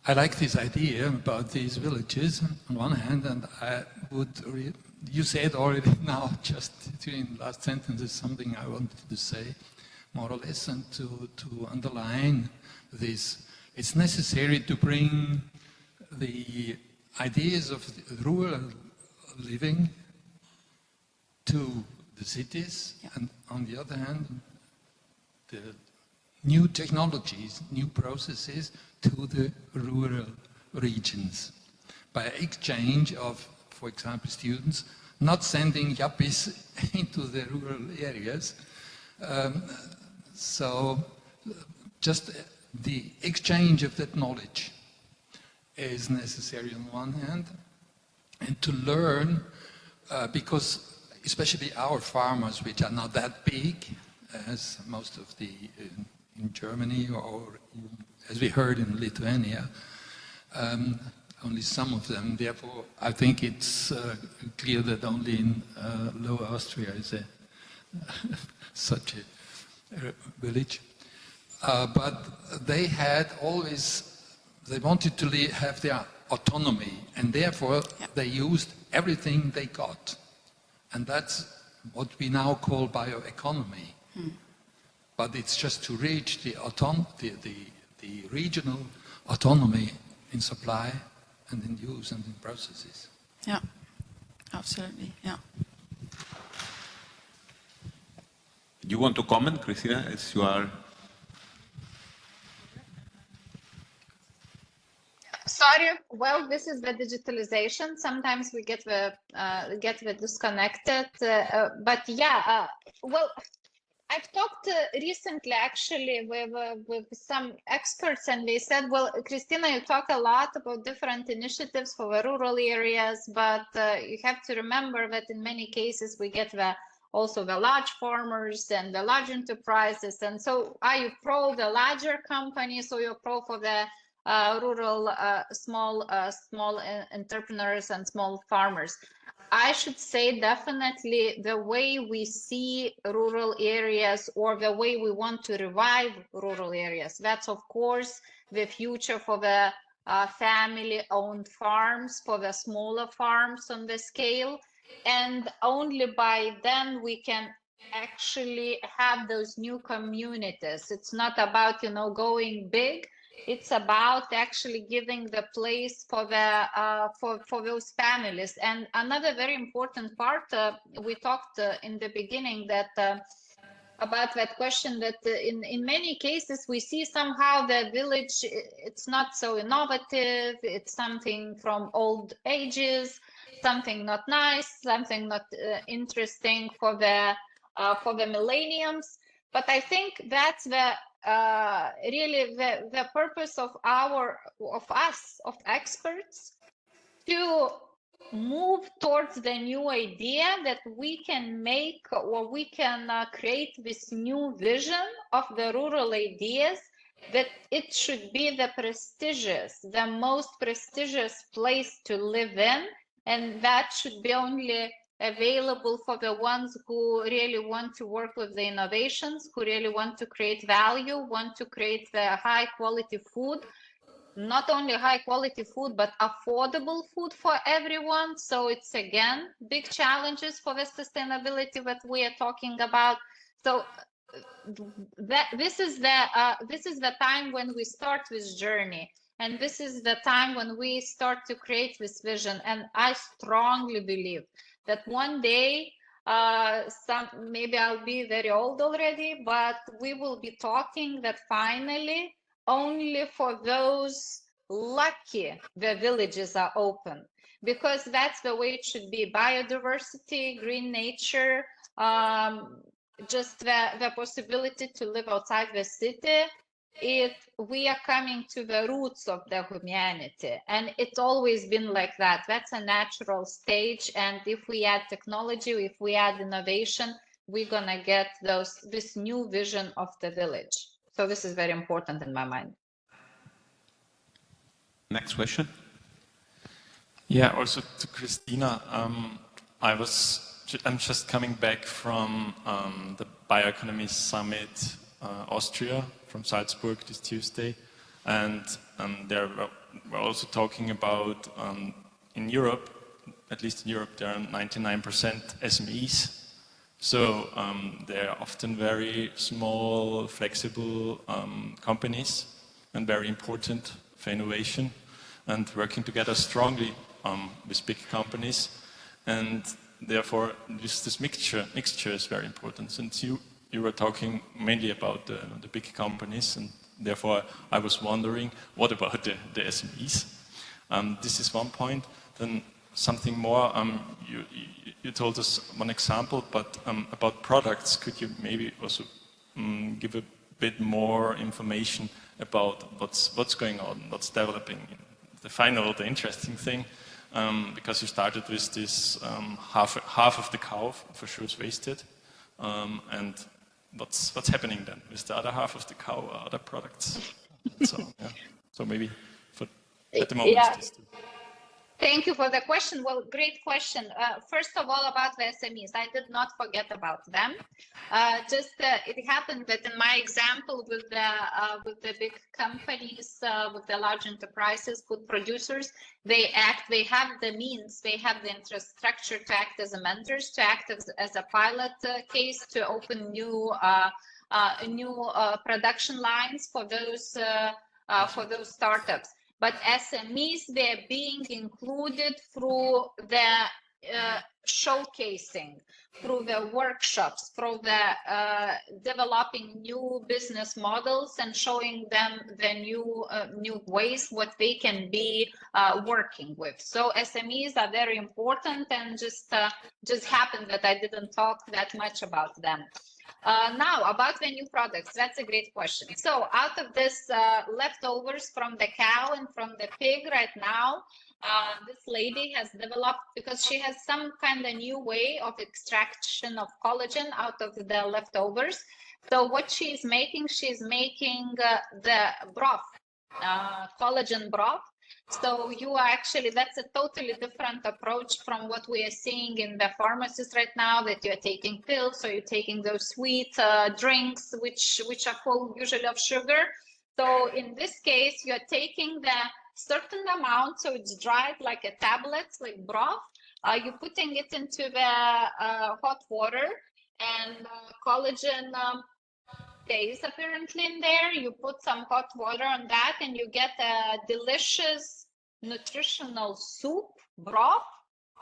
I like this idea about these villages on one hand, and I would you said already now, just during the last sentences, something I wanted to say, more or less, and to underline this. It's necessary to bring the ideas of rural living to the cities, and on the other hand, the new technologies, new processes to the rural regions by exchange of, for example, students not sending yuppies into the rural areas. So just the exchange of that knowledge is necessary on one hand, and to learn, because especially our farmers, which are not that big, as most of the in Germany or as we heard in Lithuania, only some of them. Therefore, I think it's clear that only in Lower Austria is such a village. But they had always, they wanted to have their autonomy, and therefore they used everything they got. And that's what we now call bioeconomy. But it's just to reach the regional autonomy in supply and in use and in processes. Yeah, absolutely, yeah. You want to comment, Christina, as you are? Sorry. Well, this is the digitalization. Sometimes we get the disconnected. But yeah, well, I've talked recently actually with some experts, and they said, well, Christina, you talk a lot about different initiatives for the rural areas, but you have to remember that in many cases we get also the large farmers and the large enterprises. And so are you pro the larger companies, or you're pro for the rural small entrepreneurs and small farmers? I should say definitely the way we see rural areas, or the way we want to revive rural areas, that's of course the future for the family-owned farms, for the smaller farms on the scale. And only by then we can actually have those new communities. It's not about, you know, going big. It's about actually giving the place for the for those families. And another very important part, we talked in the beginning that about that question, that in many cases we see somehow the village, it's not so innovative. It's something from old ages, something not nice, something not interesting for the millenniums. But I think that's the really the purpose of us experts, to move towards the new idea that we can make, or we can create this new vision of the rural ideas, that it should be the most prestigious place to live in, and that should be only available for the ones who really want to work with the innovations, who really want to create value, want to create the high quality food, not only high quality food, but affordable food for everyone. So it's again big challenges for the sustainability that we are talking about. So this is the time when we start this journey, and this is the time when we start to create this vision. And I strongly believe that one day, maybe I'll be very old already, but we will be talking that finally only for those lucky the villages are open, because that's the way it should be. Biodiversity, green nature, just the possibility to live outside the city. We are coming to the roots of the humanity, and it's always been like that. That's a natural stage, and if we add technology, if we add innovation, we're gonna get this new vision of the village. So this is very important in my mind. Next question. Yeah, also to Christina, I'm just coming back from the Bioeconomy Summit Austria, from Salzburg this Tuesday, and there we're also talking about in Europe, at least in Europe, there are 99% SMEs. So they're often very small, flexible companies, and very important for innovation, and working together strongly with big companies. And therefore, this mixture is very important. Since you were talking mainly about the big companies, and therefore I was wondering, what about the SMEs? This is one point. Then something more. You told us one example, but about products, could you maybe also give a bit more information about what's going on, what's developing? The final, the interesting thing, because you started with this half of the cow, for sure is wasted, and what's happening then with the other half of the cow, or other products? So, yeah. So maybe at the moment. Yeah. Thank you for the question. Well, great question. First of all, about the SMEs, I did not forget about them. It happened that in my example with the big companies, with the large enterprises, food producers, they have the means, they have the infrastructure to act as a mentors, to act as a pilot case, to open new production lines for those startups. But SMEs, they're being included through the showcasing, through the workshops, through the developing new business models and showing them the new ways what they can be working with. So SMEs are very important, and just happened that I didn't talk that much about them. Now, about the new products, that's a great question. So out of this leftovers from the cow and from the pig right now, this lady has developed, because she has some kind of new way of extraction of collagen out of the leftovers. So what she's making the broth, collagen broth. So that's a totally different approach from what we are seeing in the pharmacies right now, that you're taking pills, or you're taking those sweet drinks, which are full usually of sugar. So in this case, you're taking the certain amount, so it's dried like a tablet, like broth. You're putting it into the hot water, and collagen stays apparently in there. You put some hot water on that, and you get a delicious nutritional soup broth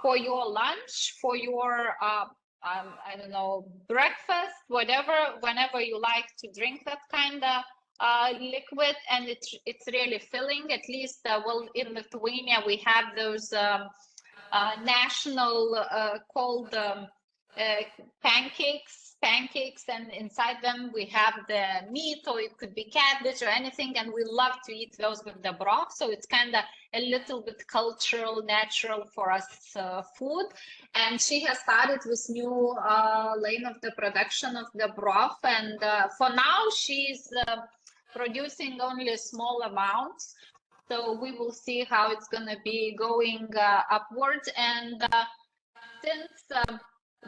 for your lunch, for your I don't know, breakfast, whatever, whenever you like to drink that kind of liquid, and it's really filling. At least well, in Lithuania we have those national called pancakes, and inside them we have the meat, or it could be cabbage or anything, and we love to eat those with the broth. So it's kind of a little bit cultural, natural for us food. And she has started with new lane of the production of the broth, and for now she's producing only small amounts. So we will see how it's going to be going upwards. And since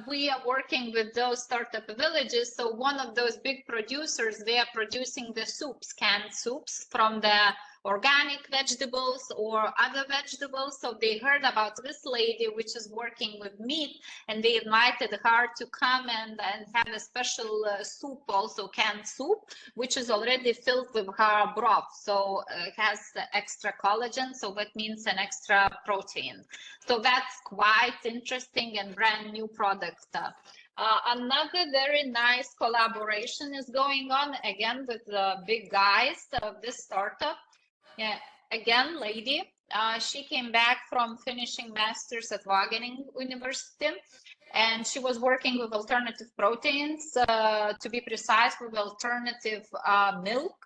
we are working with those startup villages, so one of those big producers, they are producing the soups, canned soups from the organic vegetables or other vegetables. So they heard about this lady which is working with meat, and they invited her to come and have a special soup, also canned soup, which is already filled with her broth. So it has extra collagen, so that means an extra protein. So that's quite interesting and brand new product. Another very nice collaboration is going on again with the big guys of this startup. Yeah, again, lady, she came back from finishing master's at Wageningen University, and she was working with alternative proteins, to be precise, with alternative milk.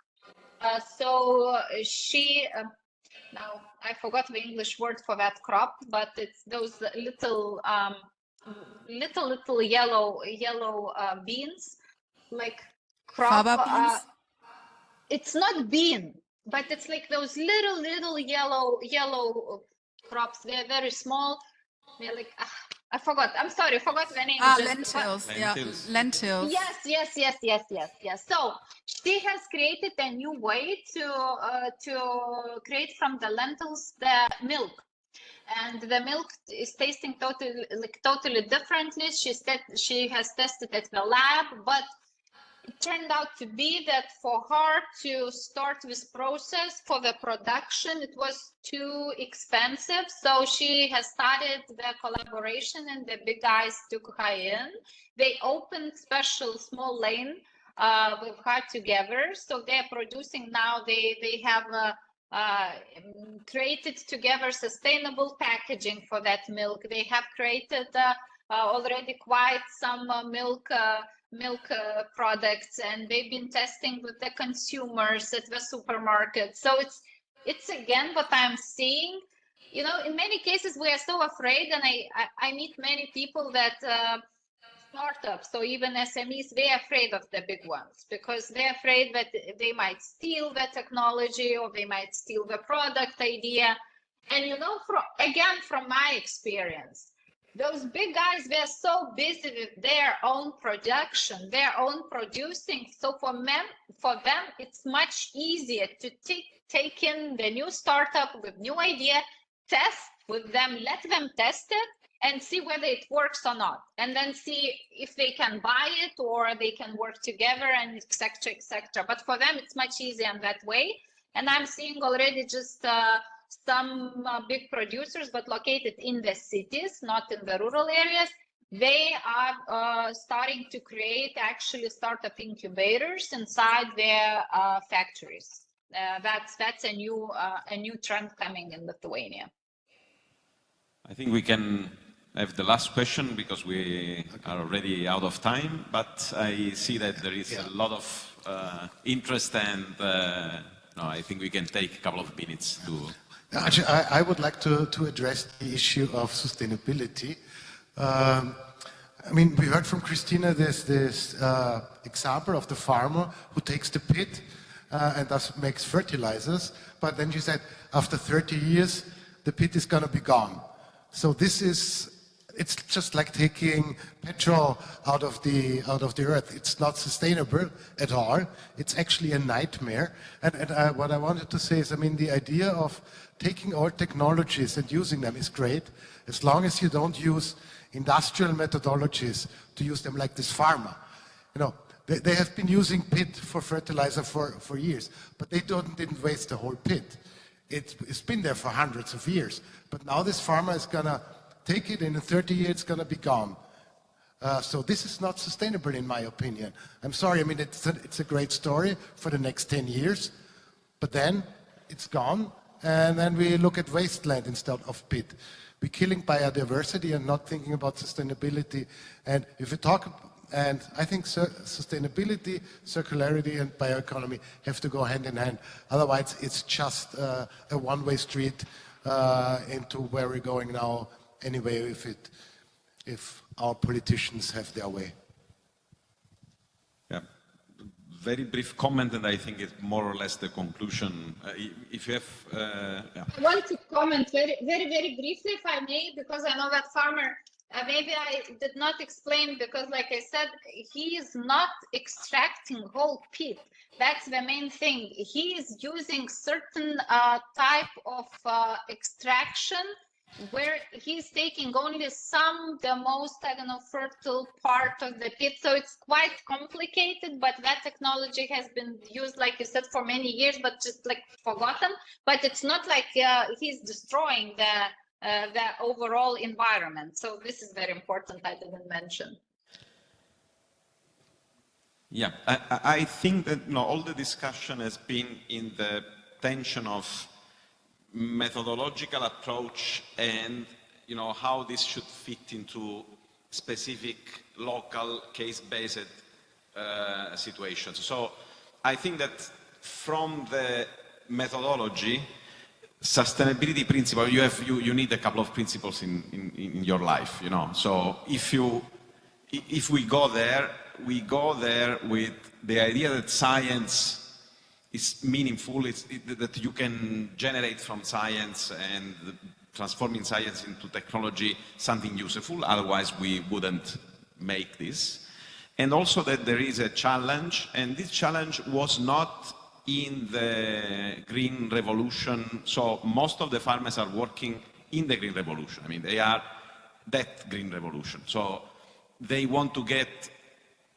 So she, now I forgot the English word for that crop, but it's those little yellow beans, like crop. Beans? It's not bean, but it's like those little yellow crops. They're very small. They're like, I forgot. I'm sorry, I forgot the name. Lentils. Yeah, lentils. Yes. So she has created a new way to create from the lentils the milk. And the milk is tasting totally differently. She has tested at the lab, but it turned out to be that for her to start this process for the production, it was too expensive. So she has started the collaboration, and the big guys took her in. They opened special small lane with her together. So they're producing now, they have created together sustainable packaging for that milk. They have created already quite some milk products, and they've been testing with the consumers at the supermarket. So it's again what I'm seeing. You know, in many cases we are so afraid, and I meet many people that startups, so even SMEs, they're afraid of the big ones because they're afraid that they might steal the technology or they might steal the product idea. And you know, from my experience, those big guys, they're so busy with their own production, their own producing. So for them, it's much easier to take in the new startup with new idea, test with them, let them test it, and see whether it works or not, and then see if they can buy it or they can work together, and etc., etc. But for them, it's much easier in that way. And I'm seeing already just some big producers, but located in the cities, not in the rural areas. They are starting to create actually startup incubators inside their factories. That's a new trend coming in Lithuania. I think we can have the last question because we are already out of time, but I see that there is a lot of interest, and I think we can take a couple of minutes to... Actually, I would like to address the issue of sustainability. I mean, we heard from Christina this example of the farmer who takes the pit and thus makes fertilizers, but then she said after 30 years the pit is going to be gone. So it's just like taking petrol out of the earth. It's not sustainable at all. It's actually a nightmare. And what I wanted to say is, I mean, the idea of taking all technologies and using them is great, as long as you don't use industrial methodologies to use them like this farmer. You know, they have been using pit for fertilizer for years, but they didn't waste the whole pit. It's been there for hundreds of years. But now this farmer is going to take it, and in 30 years it's going to be gone. So this is not sustainable in my opinion. I'm sorry, I mean, it's a great story for the next 10 years, but then it's gone, and then we look at wasteland instead of pit. We're killing biodiversity and not thinking about sustainability. And if we talk, and I think sustainability, circularity and bioeconomy have to go hand in hand. Otherwise it's just a one-way street into where we're going now anyway, if our politicians have their way. Yeah, very brief comment, and I think it's more or less the conclusion. If you have, yeah. I want to comment very, very, very briefly, if I may, because I know that farmer. Maybe I did not explain, because like I said, he is not extracting whole pit. That's the main thing. He is using certain type of extraction where he's taking only the most, I don't know, fertile part of the pit. So it's quite complicated, but that technology has been used, like you said, for many years, but just like forgotten. But it's not like he's destroying the overall environment. So this is very important, I didn't mention. Yeah, I think that all the discussion has been in the tension of methodological approach and how this should fit into specific local case-based situations. So I think that from the methodology, sustainability principle, you need a couple of principles in your life, So if we go there with the idea that science is meaningful, that you can generate from science and transforming science into technology something useful, otherwise we wouldn't make this. And also that there is a challenge, and this challenge was not in the green revolution. So most of the farmers are working in the green revolution. I mean, they are that green revolution. So they want to get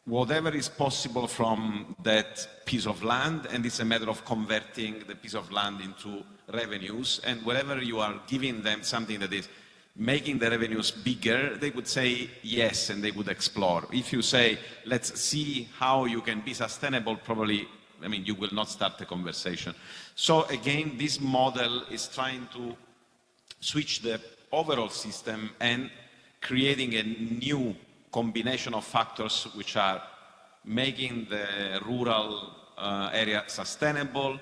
whatever is possible from that piece of land, and it's a matter of converting the piece of land into revenues. And wherever you are giving them something that is making the revenues bigger, they would say yes, and they would explore. If you say, let's see how you can be sustainable, probably I mean, you will not start a conversation. So again, this model is trying to switch the overall system and creating a new combination of factors which are making the rural area sustainable,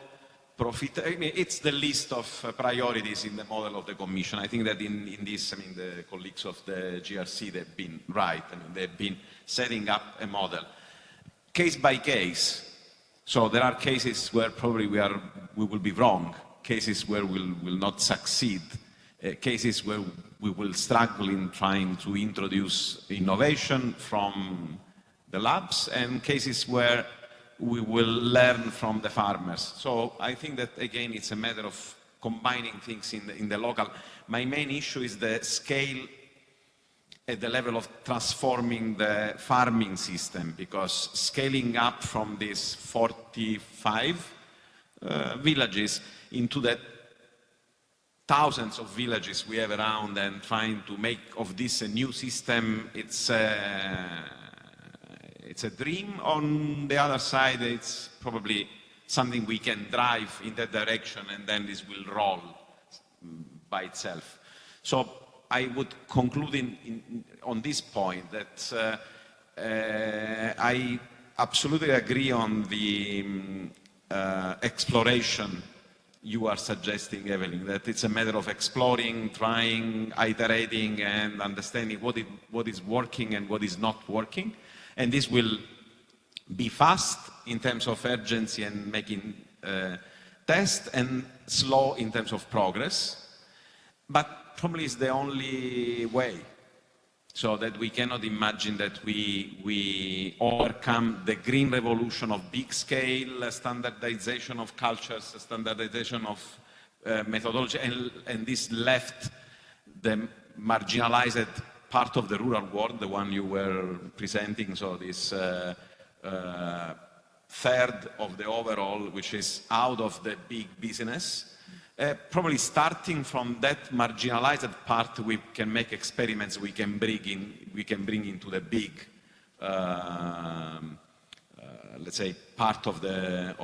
I mean, it's the list of priorities in the model of the Commission. I think that in this, I mean, the colleagues of the GRC, they've been right. I mean, they've been setting up a model. Case by case. So there are cases where probably we will be wrong, cases where we will not succeed, cases where we will struggle in trying to introduce innovation from the labs, and cases where we will learn from the farmers. So I think that, again, it's a matter of combining things in the local. My main issue is the scale at the level of transforming the farming system, because scaling up from these 45 villages into the thousands of villages we have around and trying to make of this a new system, it's a dream. On the other side, it's probably something we can drive in that direction, and then this will roll by itself. So I would conclude on this point that I absolutely agree on the exploration you are suggesting, Evelyn, that it's a matter of exploring, trying, iterating, and understanding what is working and what is not working. And this will be fast in terms of urgency and making tests, and slow in terms of progress. But probably it's the only way, so that we cannot imagine that we overcome the green revolution of big scale standardization of cultures, standardization of methodology, and this left the marginalized part of the rural world, the one you were presenting, so this third of the overall, which is out of the big business. Probably starting from that marginalized part, we can make experiments we can bring into the big, let's say, part of the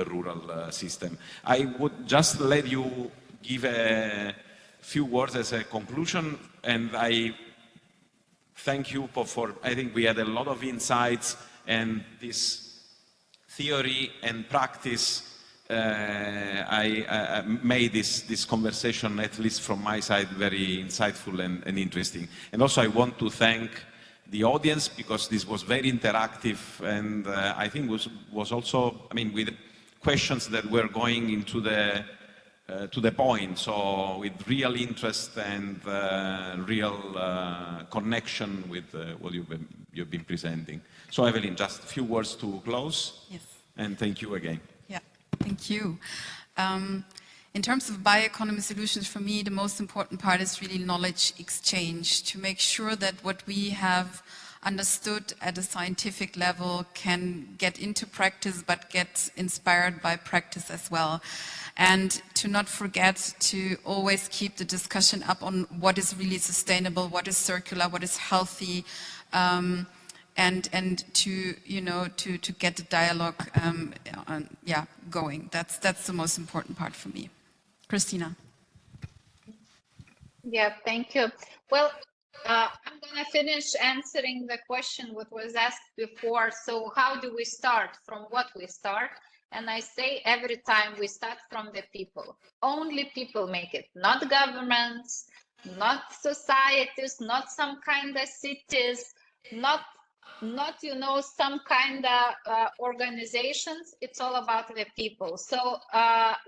rural system. I would just let you give a few words as a conclusion, and I thank you for I think we had a lot of insights, and this theory and practice I made this conversation, at least from my side, very insightful and interesting. And also I want to thank the audience, because this was very interactive, and I think was also, I mean, with questions that were going into to the point, so with real interest and real connection with what you've been presenting. So Evelyn, just a few words to close. Yes. And thank you again. Yeah, thank you. In terms of bioeconomy solutions, for me, the most important part is really knowledge exchange, to make sure that what we have understood at a scientific level can get into practice, but get inspired by practice as well. And to not forget to always keep the discussion up on what is really sustainable, what is circular, what is healthy, and to, you know, to get the dialogue going. That's the most important part for me. Christina. Yeah, thank you. Well, I'm going to finish answering the question what was asked before. So how do we start? From what we start? And I say every time we start from the people. Only people make it, not governments, not societies, not some kind of cities, not you know, some kind of organizations. It's all about the people. So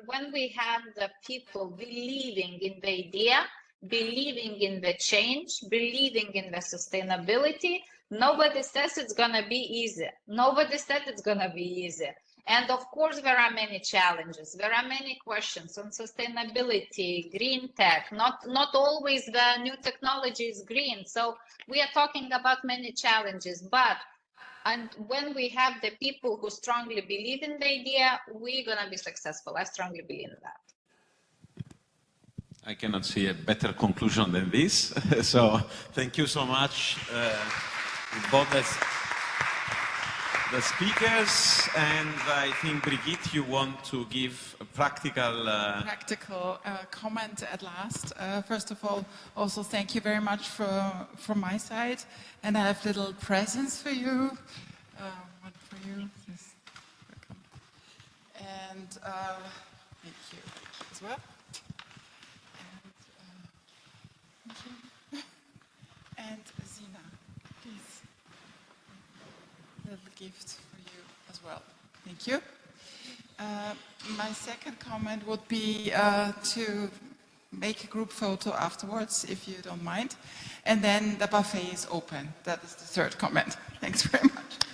when we have the people believing in the idea, believing in the change, believing in the sustainability, nobody says it's going to be easy. Nobody said it's going to be easy. And of course, there are many challenges. There are many questions on sustainability, green tech. Not always the new technology is green. So we are talking about many challenges. But and when we have the people who strongly believe in the idea, we're going to be successful. I strongly believe in that. I cannot see a better conclusion than this. So thank you so much, both. the speakers, and I think, Brigitte, you want to give a practical... Practical comment at last. First of all, also thank you very much from my side, and I have little presents for you. One for you. Yes. Welcome. And thank you as well. And, thank you. And Zina, please. A little gift for you as well. Thank you. My second comment would be to make a group photo afterwards, if you don't mind. And then the buffet is open. That is the third comment. Thanks very much.